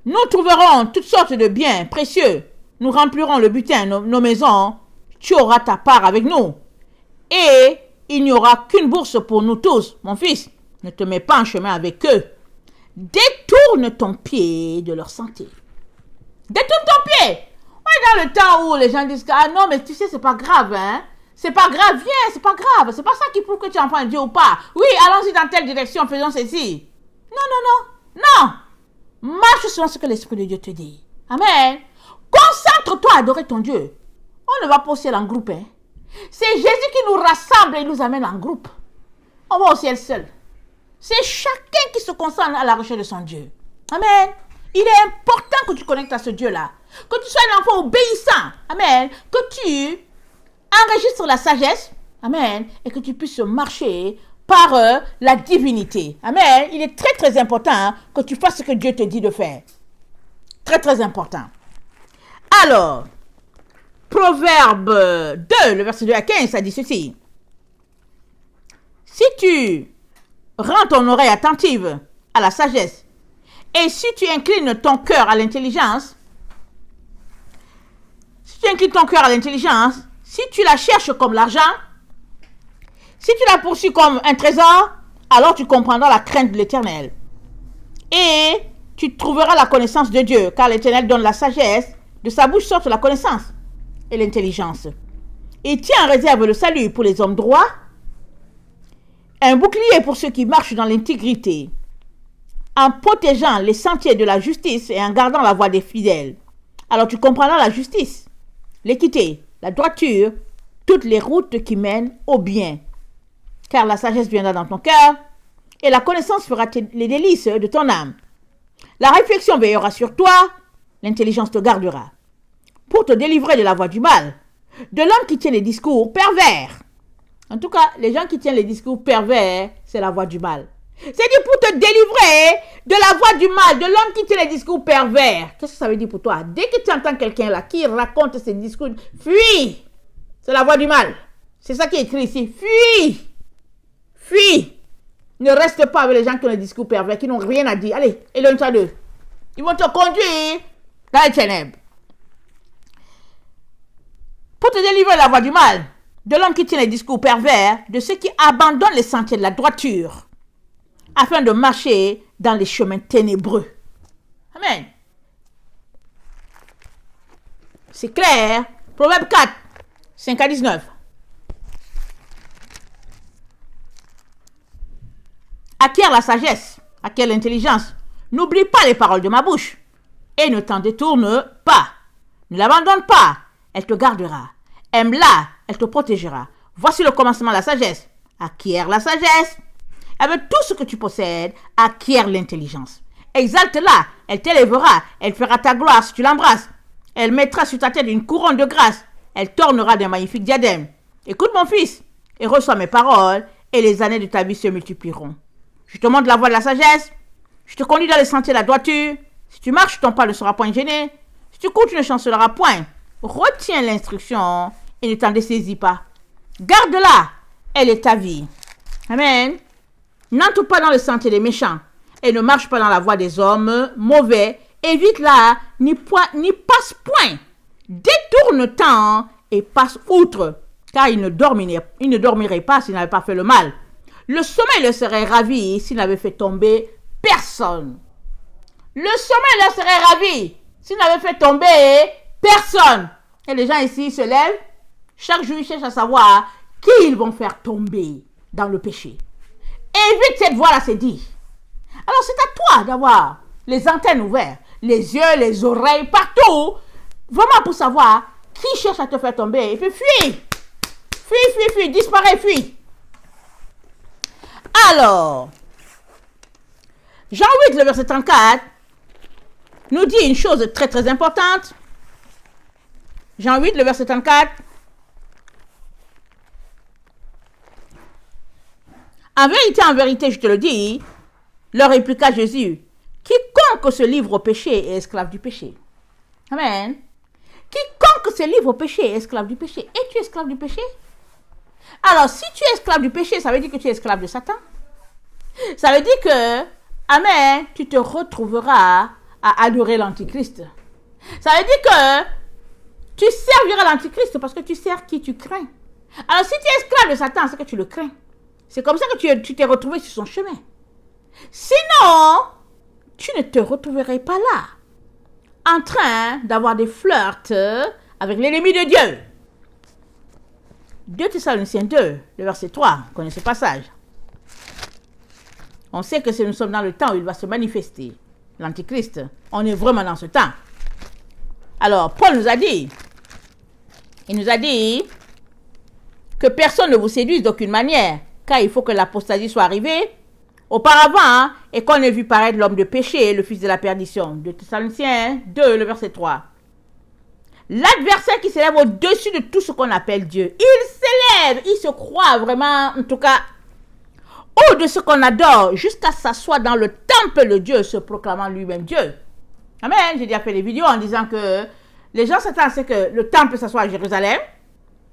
Nous trouverons toutes sortes de biens précieux, nous remplirons le butin, nos maisons, tu auras ta part avec nous. Et il n'y aura qu'une bourse pour nous tous, mon fils, ne te mets pas en chemin avec eux. Détourne ton pied de leur santé. Détourne ton pied. On est dans le temps où les gens disent, ah non, mais tu sais, c'est pas grave, hein. C'est pas grave, viens, c'est pas grave. C'est pas ça qui prouve que tu es enfant de Dieu ou pas. Oui, allons-y dans telle direction, faisons ceci. Non. Marche selon ce que l'Esprit de Dieu te dit. Amen. Concentre-toi à adorer ton Dieu. On ne va pas au ciel en groupe, hein. C'est Jésus qui nous rassemble et nous amène en groupe. On va au ciel seul. C'est chacun qui se concentre à la recherche de son Dieu. Amen. Il est important que tu connectes à ce Dieu-là. Que tu sois un enfant obéissant. Amen. Que tu enregistres la sagesse. Amen. Et que tu puisses marcher par la divinité. Amen. Il est très très important que tu fasses ce que Dieu te dit de faire. Très très important. Alors, Proverbe 2, le verset 2 à 15, ça dit ceci. Si tu rends ton oreille attentive à la sagesse, et si tu inclines ton cœur à l'intelligence, si tu la cherches comme l'argent, si tu la poursuis comme un trésor, alors tu comprendras la crainte de l'Éternel. Et tu trouveras la connaissance de Dieu, car l'Éternel donne la sagesse, de sa bouche sortent la connaissance et l'intelligence. Il tient en réserve le salut pour les hommes droits, un bouclier pour ceux qui marchent dans l'intégrité, en protégeant les sentiers de la justice et en gardant la voie des fidèles. Alors tu comprendras la justice, l'équité, la droiture, toutes les routes qui mènent au bien. Car la sagesse viendra dans ton cœur et la connaissance fera les délices de ton âme. La réflexion veillera sur toi, l'intelligence te gardera. Pour te délivrer de la voie du mal, de l'homme qui tient les discours pervers. En tout cas, les gens qui tiennent les discours pervers, c'est la voie du mal. C'est dit pour te délivrer de la voie du mal, de l'homme qui tient les discours pervers. Qu'est-ce que ça veut dire pour toi? Dès que tu entends quelqu'un là qui raconte ses discours, fuis. C'est la voie du mal. C'est ça qui est écrit ici. Fuis. Ne reste pas avec les gens qui ont des discours pervers, qui n'ont rien à dire. Allez, éloigne-toi d'eux. Ils vont te conduire dans les ténèbres. Pour te délivrer de la voie du mal, de l'homme qui tient les discours pervers, de ceux qui abandonnent les sentiers de la droiture, afin de marcher dans les chemins ténébreux. Amen. C'est clair. Proverbe 4, 5 à 19. Acquiert la sagesse, acquiert l'intelligence. N'oublie pas les paroles de ma bouche et ne t'en détourne pas. Ne l'abandonne pas, elle te gardera. Aime-la, elle te protégera. Voici le commencement de la sagesse. Acquiert la sagesse. Avec tout ce que tu possèdes, acquiert l'intelligence. Exalte-la, elle t'élèvera, elle fera ta gloire si tu l'embrasses. Elle mettra sur ta tête une couronne de grâce. Elle t'ornera d'un magnifique diadème. Écoute mon fils et reçois mes paroles et les années de ta vie se multiplieront. Je te montre la voie de la sagesse. Je te conduis dans les sentiers de la droiture. Si tu marches, ton pas ne sera point gêné. Si tu cours, tu ne chancelleras point. Retiens l'instruction et ne t'en dessaisis pas. Garde-la, elle est ta vie. Amen. N'entre pas dans le sentier des méchants et ne marche pas dans la voie des hommes mauvais. Évite-la, n'y passe point. Détourne-t'en et passe outre, car il ne dormirait pas s'il n'avait pas fait le mal. Le sommeil le serait ravi s'il n'avait fait tomber personne. Le sommeil le serait ravi s'il n'avait fait tomber personne. Et les gens ici se lèvent, chaque jour ils cherchent à savoir qui ils vont faire tomber dans le péché. Évite cette voie-là, c'est dit. Alors c'est à toi d'avoir les antennes ouvertes, les yeux, les oreilles, partout, vraiment pour savoir qui cherche à te faire tomber. Et puis fuis, disparais, fuis. Alors, Jean 8, le verset 34, nous dit une chose très très importante. Jean 8, le verset 34. En vérité, je te le dis, leur répliqua Jésus, quiconque se livre au péché est esclave du péché. Amen. Quiconque se livre au péché est esclave du péché. Es-tu esclave du péché? Alors, si tu es esclave du péché, ça veut dire que tu es esclave de Satan. Ça veut dire que, amen, tu te retrouveras à adorer l'Antichrist. Ça veut dire que tu serviras l'Antichrist parce que tu sers qui tu crains. Alors, si tu es esclave de Satan, c'est que tu le crains. C'est comme ça que tu t'es retrouvé sur son chemin. Sinon, tu ne te retrouverais pas là, en train d'avoir des flirts avec l'ennemi de Dieu. 2 Thessaloniciens 2, le verset 3, vous connaissez ce passage. On sait que nous sommes dans le temps où il va se manifester, l'Antichrist. On est vraiment dans ce temps. Alors, Paul nous a dit, il nous a dit que personne ne vous séduise d'aucune manière, car il faut que l'apostasie soit arrivée auparavant et qu'on ait vu paraître l'homme de péché, le fils de la perdition. 2 Thessaloniciens 2, le verset 3. L'adversaire qui s'élève au-dessus de tout ce qu'on appelle Dieu. Il s'élève, il se croit vraiment, en tout cas, au de ce qu'on adore, jusqu'à s'asseoir dans le temple de Dieu, se proclamant lui-même Dieu. Amen. J'ai déjà fait des vidéos en disant que les gens s'attendent à ce que le temple s'assoie à Jérusalem.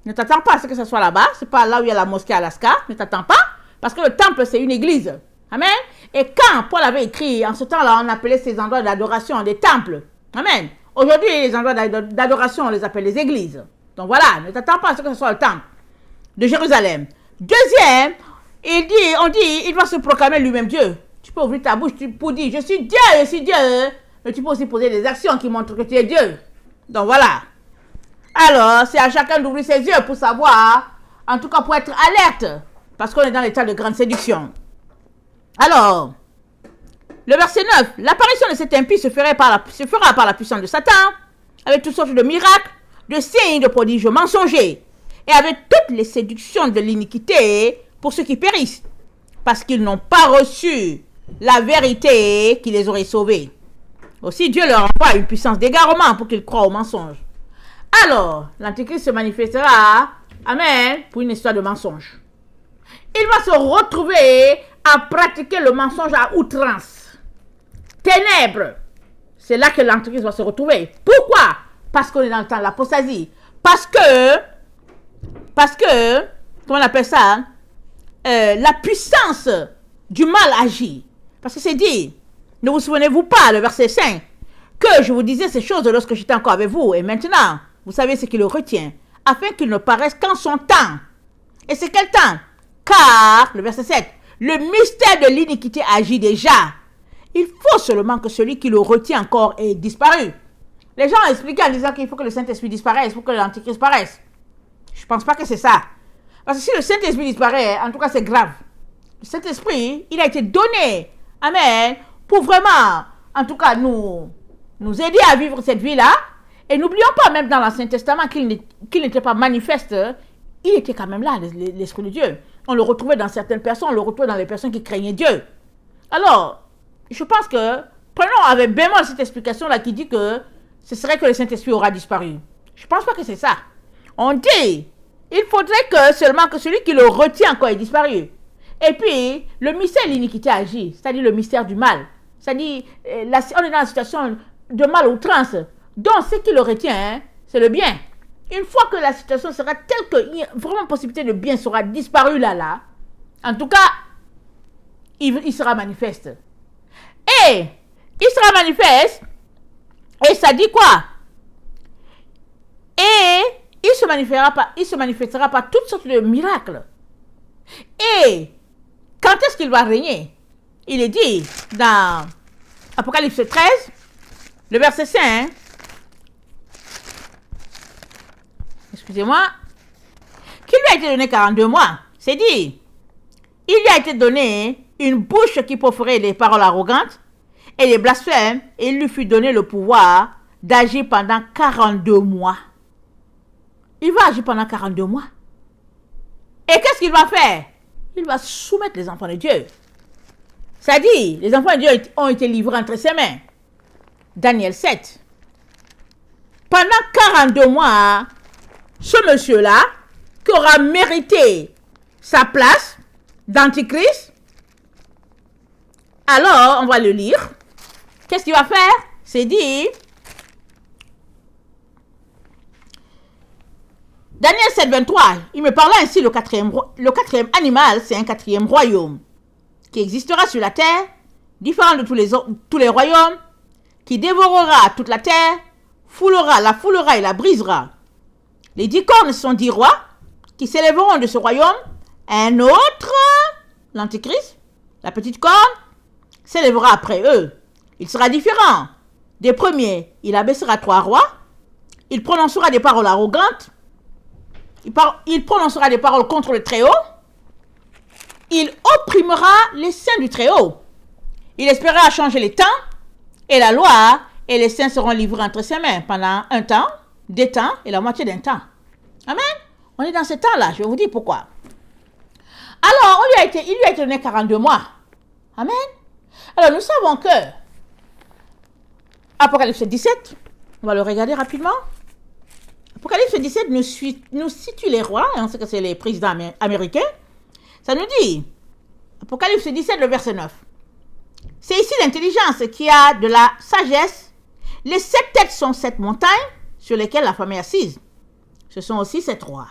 Ne t'attends pas à ce que ça soit là-bas. C'est pas là où il y a la mosquée Alaska. Ne t'attends pas. Parce que le temple, c'est une église. Amen. Et quand Paul avait écrit, en ce temps-là, on appelait ces endroits d'adoration des temples. Amen. Aujourd'hui, les endroits d'adoration, on les appelle les églises. Donc voilà, ne t'attends pas à ce que ce soit le temple de Jérusalem. Deuxième, on dit, il va se proclamer lui-même Dieu. Tu peux ouvrir ta bouche pour dire, je suis Dieu. Mais tu peux aussi poser des actions qui montrent que tu es Dieu. Donc voilà. Alors, c'est à chacun d'ouvrir ses yeux pour savoir, en tout cas pour être alerte, parce qu'on est dans l'état de grande séduction. Alors, le verset 9, l'apparition de cet impie se fera par la puissance de Satan, avec toutes sortes de miracles, de signes, de prodiges mensongers, et avec toutes les séductions de l'iniquité pour ceux qui périssent, parce qu'ils n'ont pas reçu la vérité qui les aurait sauvés. Aussi, Dieu leur envoie une puissance d'égarement pour qu'ils croient aux mensonges. Alors, l'Antichrist se manifestera, amen, pour une histoire de mensonge. Il va se retrouver à pratiquer le mensonge à outrance. Ténèbres. C'est là que l'Antichrist va se retrouver. Pourquoi? Parce qu'on est dans le temps de l'apostasie. Parce que, comment on appelle ça? La puissance du mal agit. Parce que c'est dit, ne vous souvenez-vous pas, le verset 5, que je vous disais ces choses lorsque j'étais encore avec vous, et maintenant, vous savez ce qui le retient, afin qu'il ne paraisse qu'en son temps. Et c'est quel temps? Car, le verset 7, le mystère de l'iniquité agit déjà. Il faut seulement que celui qui le retient encore ait disparu. Les gens ont expliqué en disant qu'il faut que le Saint-Esprit disparaisse, il faut que l'Antichrist paraisse. Je ne pense pas que c'est ça. Parce que si le Saint-Esprit disparaît, en tout cas c'est grave. Le Saint-Esprit, il a été donné, amen, pour vraiment, en tout cas, nous aider à vivre cette vie-là. Et n'oublions pas, même dans l'Ancien Testament, qu'il n'était pas manifeste, il était quand même là, l'Esprit de Dieu. On le retrouvait dans certaines personnes, on le retrouvait dans les personnes qui craignaient Dieu. Alors, je pense que, prenons avec bémol cette explication-là qui dit que ce serait que le Saint-Esprit aura disparu. Je ne pense pas que c'est ça. On dit, il faudrait que seulement que celui qui le retient encore ait disparu. Et puis, le mystère de l'iniquité agit, c'est-à-dire le mystère du mal. C'est-à-dire, on est dans une situation de mal outrance. Donc, ce qui le retient, c'est le bien. Une fois que la situation sera telle que vraiment possibilité de bien sera disparue là, en tout cas, il sera manifeste. Et il sera manifeste, et ça dit quoi? Et il se manifestera par toutes sortes de miracles. Et quand est-ce qu'il va régner? Il est dit dans Apocalypse 13, le verset 5, excusez-moi, qu'il lui a été donné 42 mois. C'est dit, il lui a été donné une bouche qui proférait des paroles arrogantes et des blasphèmes, et il lui fut donné le pouvoir d'agir pendant 42 mois. Il va agir pendant 42 mois. Et qu'est-ce qu'il va faire? Il va soumettre les enfants de Dieu. Ça dit, les enfants de Dieu ont été livrés entre ses mains. Daniel 7. Pendant 42 mois, ce monsieur-là, qui aura mérité sa place d'antichrist, alors on va le lire. Qu'est-ce qu'il va faire? C'est dit, Daniel 7, 23, il me parla ainsi, le quatrième animal, c'est un quatrième royaume qui existera sur la terre, différent de tous les royaumes, qui dévorera toute la terre, la foulera et la brisera. Les 10 cornes sont 10 rois qui s'élèveront de ce royaume. Un autre, l'Antichrist, la petite corne, s'élèvera après eux. Il sera différent des premiers. Il abaissera 3 rois. Il prononcera des paroles arrogantes. Il prononcera des paroles contre le Très-Haut. Il opprimera les saints du Très-Haut. Il espérera changer les temps et la loi, et les saints seront livrés entre ses mains pendant un temps, 2 temps et la moitié d'un temps. Amen. On est dans ce temps-là, je vais vous dire pourquoi. Alors, il lui a été donné 42 mois. Amen. Alors, nous savons que Apocalypse 17, on va le regarder rapidement. Apocalypse 17 nous situe les rois, et on sait que c'est les présidents américains. Ça nous dit, Apocalypse 17, le verset 9. C'est ici l'intelligence qui a de la sagesse. Les 7 têtes sont 7 montagnes sur lesquelles la femme est assise. Ce sont aussi 7 rois.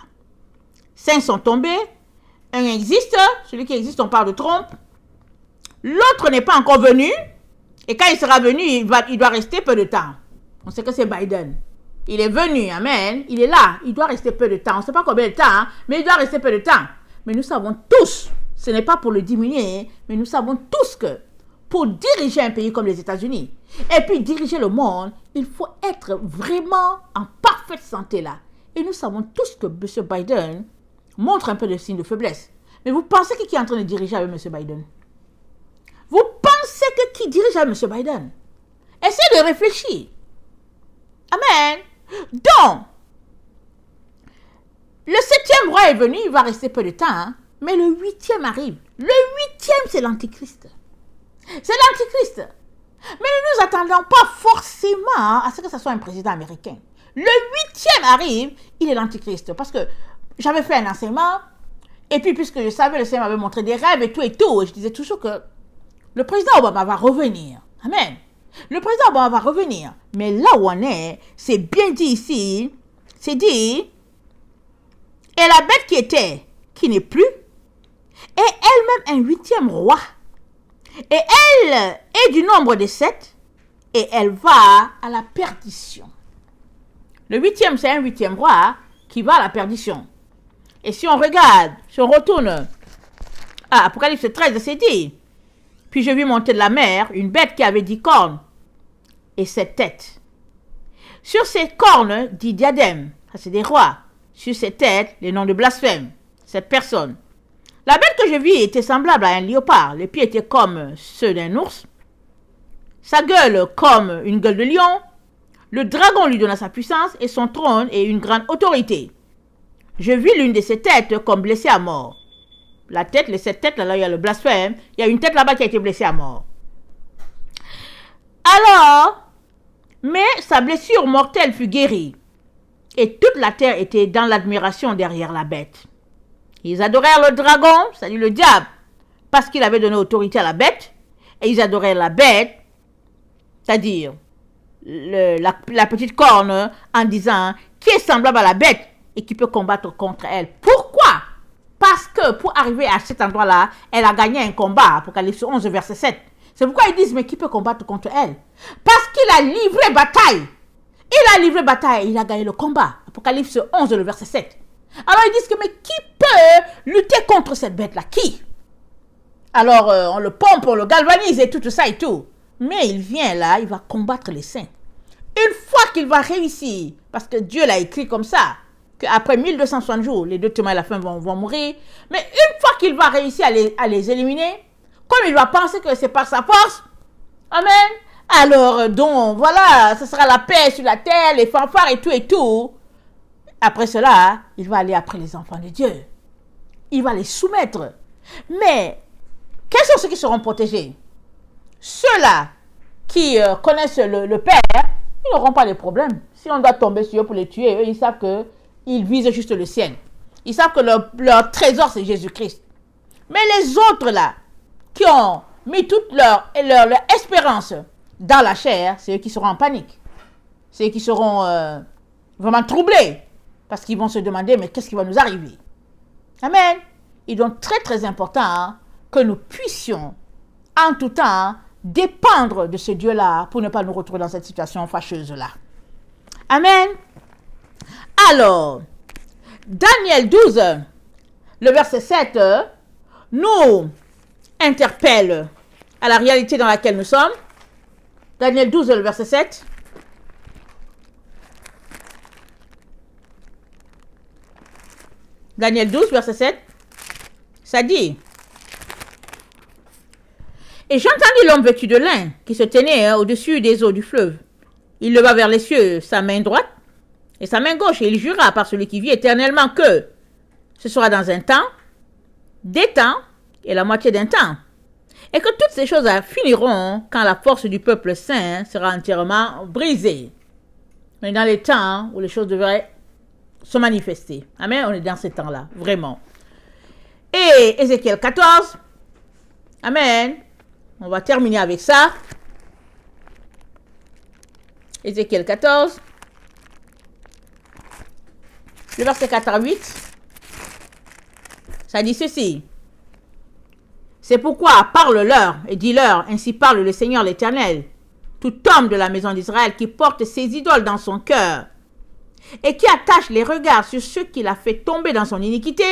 5 sont tombés. Un existe. Celui qui existe, on parle de trompe. L'autre n'est pas encore venu. Et quand il sera venu, il doit rester peu de temps. On sait que c'est Biden. Il est venu, amen. Il est là. Il doit rester peu de temps. On ne sait pas combien de temps, mais il doit rester peu de temps. Mais nous savons tous, ce n'est pas pour le diminuer, mais nous savons tous que pour diriger un pays comme les États-Unis, et puis diriger le monde, il faut être vraiment en parfaite santé là. Et nous savons tous que M. Biden montre un peu de signes de faiblesse. Mais vous pensez qui est en train de diriger avec M. Biden? Vous pensez que qui dirige avec M. Biden? Essayez de réfléchir. Amen. Donc, le 7e roi est venu, il va rester peu de temps, hein, mais le 8e arrive. Le 8e, c'est l'Antichrist. C'est l'Antichrist. Mais nous attendons pas forcément à ce que ce soit un président américain. Le 8e arrive, il est l'Antichrist. Parce que j'avais fait un enseignement, et puis puisque je savais, le Seigneur m'avait montré des rêves et tout, et je disais toujours que le président Obama va revenir. Amen. Le président Obama va revenir. Mais là où on est, c'est bien dit ici, c'est dit, et la bête qui était, qui n'est plus, est elle-même un 8e roi Et elle est du nombre des 7 et elle va à la perdition. Le 8e, c'est un 8e roi qui va à la perdition. Et si on regarde, si on retourne à Apocalypse 13, c'est dit, puis je vis monter de la mer une bête qui avait 10 cornes et 7 têtes. Sur ces cornes, 10 diadèmes, ça c'est des rois. Sur ses têtes, les noms de blasphème, 7 personnes. La bête que je vis était semblable à un léopard. Les pieds étaient comme ceux d'un ours. Sa gueule comme une gueule de lion. Le dragon lui donna sa puissance et son trône et une grande autorité. Je vis l'une de ses têtes comme blessée à mort. La tête, les 7 têtes, là il y a le blasphème. Il y a une tête là-bas qui a été blessée à mort. Alors, mais sa blessure mortelle fut guérie. Et toute la terre était dans l'admiration derrière la bête. Ils adorèrent le dragon, c'est-à-dire le diable, parce qu'il avait donné autorité à la bête. Et ils adorèrent la bête, c'est-à-dire la petite corne, en disant qui est semblable à la bête et qui peut combattre contre elle. Pourquoi? Parce que pour arriver à cet endroit-là, elle a gagné un combat. Apocalypse 11, verset 7. C'est pourquoi ils disent, mais qui peut combattre contre elle? Parce qu'il a livré bataille. Il a livré bataille et il a gagné le combat. Apocalypse 11, le verset 7. Alors ils disent que, mais qui peut lutter contre cette bête-là? Qui? Alors on le pompe, on le galvanise et tout ça et tout. Mais il vient là, il va combattre les saints. Une fois qu'il va réussir, parce que Dieu l'a écrit comme ça, qu'après 1260 jours, les 2 témoins à la fin vont mourir. Mais une fois qu'il va réussir à les éliminer, comme il va penser que c'est par sa force, amen, alors donc voilà, ce sera la paix sur la terre, les fanfares et tout et tout. Après cela, il va aller après les enfants de Dieu. Il va les soumettre. Mais, quels sont ceux qui seront protégés? Ceux-là qui connaissent le Père, ils n'auront pas de problème. Si on doit tomber sur eux pour les tuer, eux, ils savent qu'ils visent juste le ciel. Ils savent que leur trésor, c'est Jésus-Christ. Mais les autres là, qui ont mis toute leur espérance dans la chair, c'est eux qui seront en panique. C'est eux qui seront vraiment troublés. Parce qu'ils vont se demander, mais qu'est-ce qui va nous arriver? Amen. Il est donc très très important que nous puissions en tout temps dépendre de ce Dieu-là pour ne pas nous retrouver dans cette situation fâcheuse-là. Amen. Alors, Daniel 12, le verset 7, nous interpelle à la réalité dans laquelle nous sommes. Daniel 12, le verset 7. Daniel 12, verset 7, ça dit: et j'entendis l'homme vêtu de lin qui se tenait au-dessus des eaux du fleuve. Il leva vers les cieux sa main droite et sa main gauche, et il jura par celui qui vit éternellement que ce sera dans un temps, des temps et la moitié d'un temps, et que toutes ces choses finiront quand la force du peuple saint sera entièrement brisée. Mais dans les temps où les choses devraient se manifester. Amen, on est dans ces temps-là, vraiment. Et Ézéchiel 14, amen, on va terminer avec ça. Ézéchiel 14, le verset 4 à 8, ça dit ceci: c'est pourquoi parle-leur et dis-leur, ainsi parle le Seigneur l'Éternel, tout homme de la maison d'Israël qui porte ses idoles dans son cœur et qui attache les regards sur ceux qu'il a fait tomber dans son iniquité,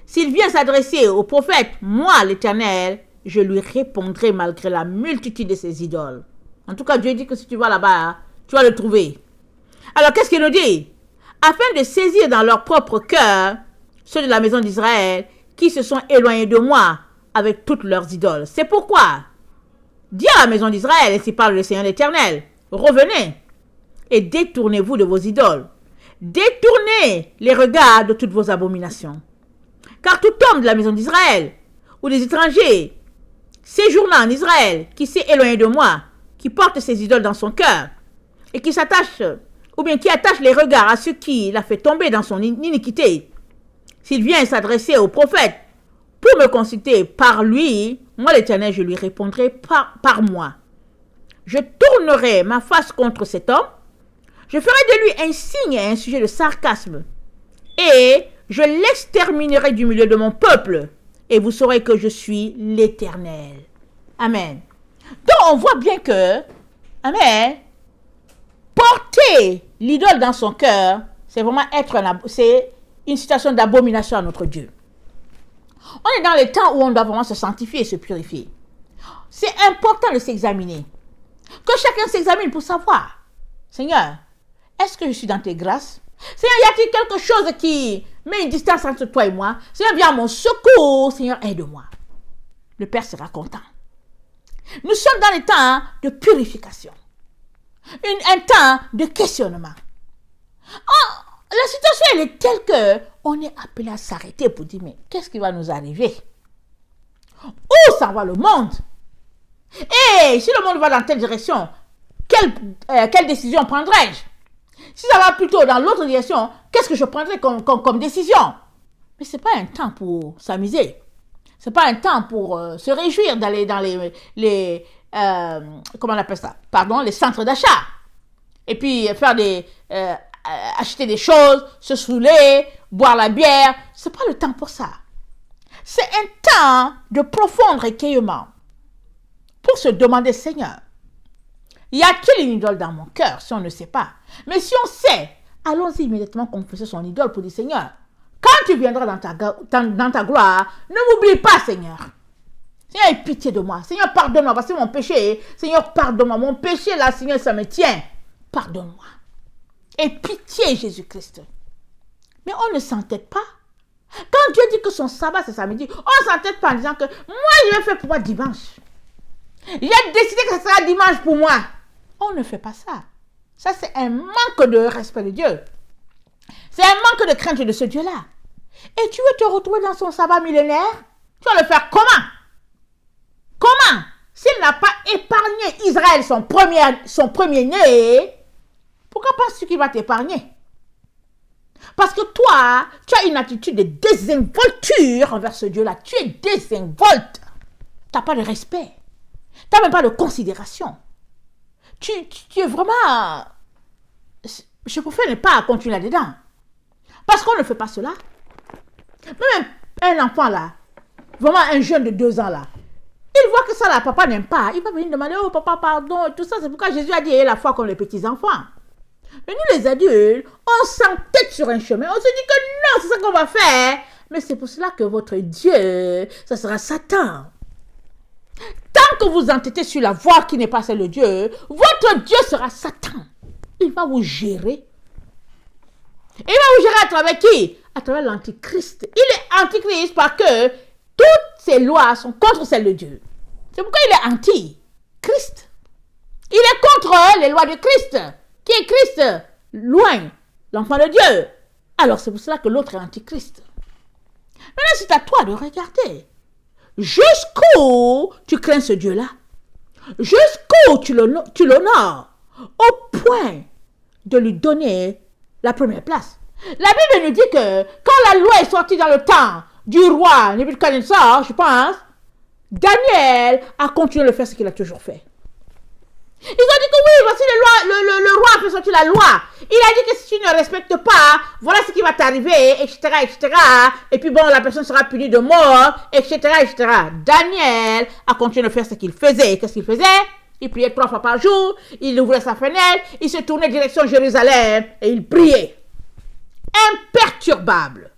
s'il vient s'adresser au prophète, moi l'Éternel, je lui répondrai malgré la multitude de ses idoles. En tout cas, Dieu dit que si tu vas là-bas, tu vas le trouver. Alors, qu'est-ce qu'il nous dit? Afin de saisir dans leur propre cœur ceux de la maison d'Israël qui se sont éloignés de moi avec toutes leurs idoles. C'est pourquoi, dis à la maison d'Israël, ainsi parle le Seigneur l'Éternel, revenez et détournez-vous de vos idoles. Détournez les regards de toutes vos abominations. Car tout homme de la maison d'Israël ou des étrangers séjournant en Israël qui s'est éloigné de moi, qui porte ses idoles dans son cœur et qui s'attache, ou bien qui attache les regards à ceux qui l'a fait tomber dans son iniquité, s'il vient s'adresser au prophète pour me consulter par lui, moi l'Éternel, je lui répondrai par moi. Je tournerai ma face contre cet homme, je ferai de lui un signe et un sujet de sarcasme, et je l'exterminerai du milieu de mon peuple, et vous saurez que je suis l'Éternel. Amen. Donc, on voit bien que, amen, porter l'idole dans son cœur, c'est vraiment c'est une situation d'abomination à notre Dieu. On est dans les temps où on doit vraiment se sanctifier et se purifier. C'est important de s'examiner. Que chacun s'examine pour savoir, Seigneur, est-ce que je suis dans tes grâces? Seigneur, y a-t-il quelque chose qui met une distance entre toi et moi? Seigneur, viens à mon secours. Seigneur, aide-moi. Le Père sera content. Nous sommes dans les temps de purification. Un temps de questionnement. La situation, elle est telle que on est appelé à s'arrêter pour dire, mais qu'est-ce qui va nous arriver? Où s'en va le monde? Et si le monde va dans telle direction, quelle décision prendrai-je? Si ça va plutôt dans l'autre direction, qu'est-ce que je prendrai comme décision? Mais ce n'est pas un temps pour s'amuser. Ce n'est pas un temps pour se réjouir d'aller dans comment on appelle ça? Pardon, les centres d'achat. Et puis faire acheter des choses, se saouler, boire la bière. Ce n'est pas le temps pour ça. C'est un temps de profond recueillement. Pour se demander, Seigneur, y a-t-il une idole dans mon cœur? Si on ne sait pas. Mais si on sait, allons-y immédiatement confesser son idole pour dire, Seigneur, quand tu viendras dans ta gloire, ne m'oublie pas, Seigneur. Seigneur, aie pitié de moi. Seigneur, pardonne-moi. Parce que mon péché, Seigneur, pardonne-moi. Mon péché, là, Seigneur, ça me tient. Pardonne-moi. Aie pitié, Jésus-Christ. Mais on ne s'entête pas. Quand Dieu dit que son sabbat, c'est samedi, on ne s'entête pas en disant que moi, je vais faire pour moi dimanche. J'ai décidé que ce sera dimanche pour moi. On ne fait pas ça. Ça, c'est un manque de respect de Dieu. C'est un manque de crainte de ce Dieu-là. Et tu veux te retrouver dans son sabbat millénaire? Tu vas le faire comment? Comment? S'il n'a pas épargné Israël, son premier-né, pourquoi penses-tu qu'il va t'épargner? Parce que toi, tu as une attitude de désinvolture envers ce Dieu-là. Tu es désinvolte. Tu n'as pas de respect. Tu n'as même pas de considération. Tu es vraiment... Je préfère ne pas continuer là-dedans. Parce qu'on ne fait pas cela. Même un enfant là, vraiment un jeune de 2 ans là, il voit que ça là, papa n'aime pas. Il va venir demander, oh papa, pardon, tout ça. C'est pourquoi Jésus a dit, ayez la foi comme les petits-enfants. Mais nous les adultes, on s'entête sur un chemin. On se dit que non, c'est ça qu'on va faire. Mais c'est pour cela que votre Dieu, ça sera Satan. Tant que vous entêtez sur la voie qui n'est pas celle de Dieu, votre Dieu sera Satan. Il va vous gérer. Et il va vous gérer à travers qui? À travers l'antichrist. Il est antichrist parce que toutes ses lois sont contre celles de Dieu. C'est pourquoi il est anti-Christ. Il est contre les lois de Christ. Qui est Christ? Loin, l'enfant de Dieu. Alors c'est pour cela que l'autre est antichrist. Maintenant, c'est à toi de regarder. Jusqu'où tu crains ce Dieu-là? Jusqu'où tu l'honores? Au point de lui donner la première place. La Bible nous dit que quand la loi est sortie dans le temps du roi Nebuchadnezzar, je pense, Daniel a continué de faire ce qu'il a toujours fait. Ils ont dit que oui, voici le roi a fait sortir la loi. Il a dit que si tu ne respectes pas, voilà ce qui va t'arriver, etc., etc. Et puis bon, la personne sera punie de mort, etc., etc. Daniel a continué de faire ce qu'il faisait. Qu'est-ce qu'il faisait? Il priait 3 fois par jour, il ouvrait sa fenêtre, il se tournait direction Jérusalem et il priait. Imperturbable.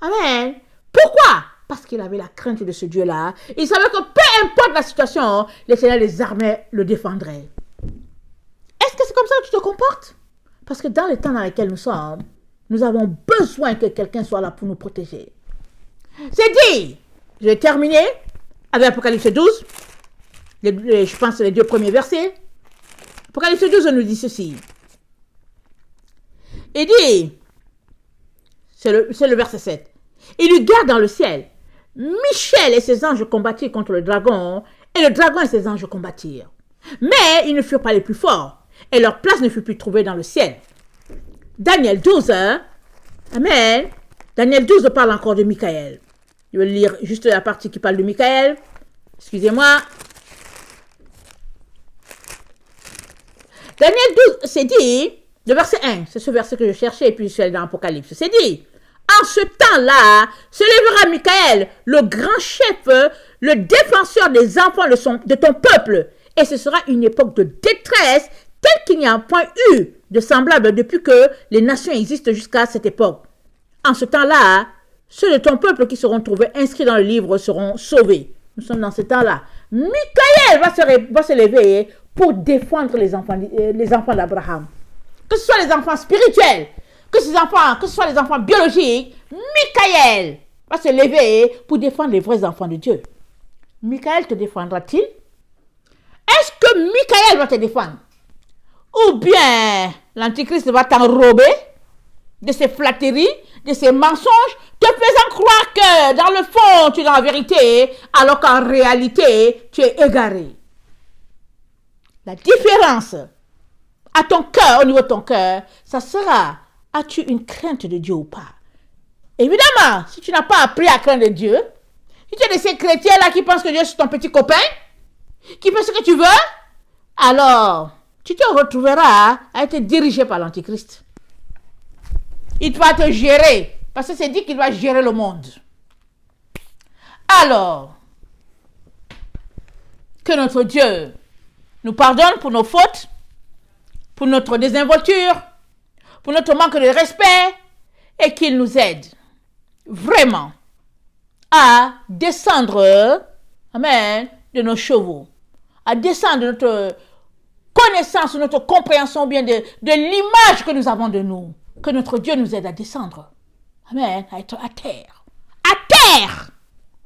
Amen. Pourquoi? Parce qu'il avait la crainte de ce Dieu-là. Il savait que peu importe la situation, les Seigneurs des armées le défendraient. Est-ce que c'est comme ça que tu te comportes? Parce que dans les temps dans lesquels nous sommes, nous avons besoin que quelqu'un soit là pour nous protéger. C'est dit. Je vais terminer avec Apocalypse 12. Je pense que c'est les 2 premiers versets. Apocalypse 12 nous dit ceci. Il dit, c'est le verset 7. Il eut guerre dans le ciel. Michel et ses anges combattirent contre le dragon, et le dragon et ses anges combattirent. Mais ils ne furent pas les plus forts, et leur place ne fut plus trouvée dans le ciel. Daniel 12, hein? Amen. Daniel 12 parle encore de Michaël. Je vais lire juste la partie qui parle de Michaël. Excusez-moi. Daniel 12, c'est dit, le verset 1, c'est ce verset que je cherchais, et puis je suis allé dans l'Apocalypse. C'est dit, En ce temps-là, se lèvera Michael, le grand chef, le défenseur des enfants de ton peuple. Et ce sera une époque de détresse telle qu'il n'y a point eu de semblable depuis que les nations existent jusqu'à cette époque. En ce temps-là, ceux de ton peuple qui seront trouvés inscrits dans le livre seront sauvés. Nous sommes dans ce temps-là. Michael va se lever pour défendre les enfants d'Abraham. Que ce soit les enfants spirituels, que ce soit les enfants biologiques, Michael va se lever pour défendre les vrais enfants de Dieu. Michael te défendra-t-il? Est-ce que Michael va te défendre? Ou bien l'Antichrist va t'enrober de ses flatteries, de ses mensonges, te faisant croire que dans le fond, tu es dans la vérité, alors qu'en réalité, tu es égaré. La différence à ton cœur, au niveau de ton cœur, ça sera, as-tu une crainte de Dieu ou pas? Évidemment, si tu n'as pas appris à craindre Dieu, si tu es de ces chrétiens-là qui pensent que Dieu est ton petit copain, qui fait ce que tu veux, alors tu te retrouveras à être dirigé par l'Antichrist. Il va te gérer, parce que c'est dit qu'il va gérer le monde. Alors, que notre Dieu nous pardonne pour nos fautes, pour notre désinvolture, pour notre manque de respect, et qu'il nous aide vraiment à descendre, amen, de nos chevaux, à descendre de notre connaissance, notre compréhension bien de l'image que nous avons de nous, que notre Dieu nous aide à descendre, amen, à être à terre. À terre!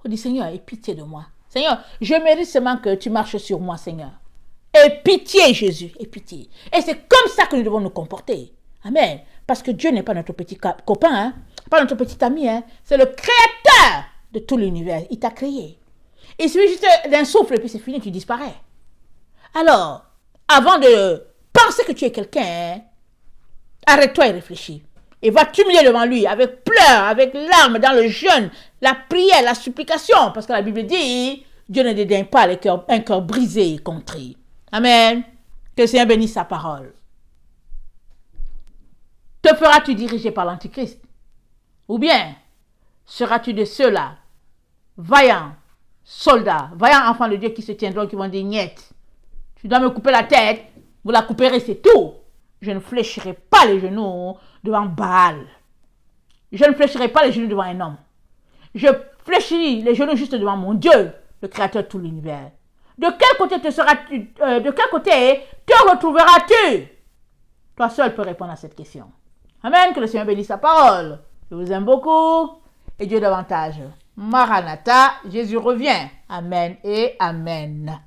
On dit, Seigneur, aie pitié de moi. Seigneur, je mérite seulement que tu marches sur moi, Seigneur. Aie pitié, Jésus, aie pitié. Et c'est comme ça que nous devons nous comporter. Amen. Parce que Dieu n'est pas notre petit copain, hein? Pas notre petit ami. Hein? C'est le créateur de tout l'univers. Il t'a créé. Il suffit juste d'un souffle et puis c'est fini, tu disparais. Alors, avant de penser que tu es quelqu'un, arrête-toi et réfléchis. Et va t'humilier devant lui avec pleurs, avec larmes, dans le jeûne, la prière, la supplication. Parce que la Bible dit, Dieu ne dédaigne pas un cœur brisé et contrit. Amen. Que le Seigneur bénisse sa parole. Te feras-tu diriger par l'Antichrist? Ou bien seras-tu de ceux-là, vaillants soldats, vaillants enfants de Dieu qui se tiendront, qui vont dire, niet, tu dois me couper la tête, vous la couperez, c'est tout. Je ne fléchirai pas les genoux devant Baal. Je ne fléchirai pas les genoux devant un homme. Je fléchis les genoux juste devant mon Dieu, le créateur de tout l'univers. De quel côté de quel côté te retrouveras-tu? Toi seul peux répondre à cette question. Amen, que le Seigneur bénisse sa parole. Je vous aime beaucoup et Dieu davantage. Maranatha, Jésus revient. Amen et amen.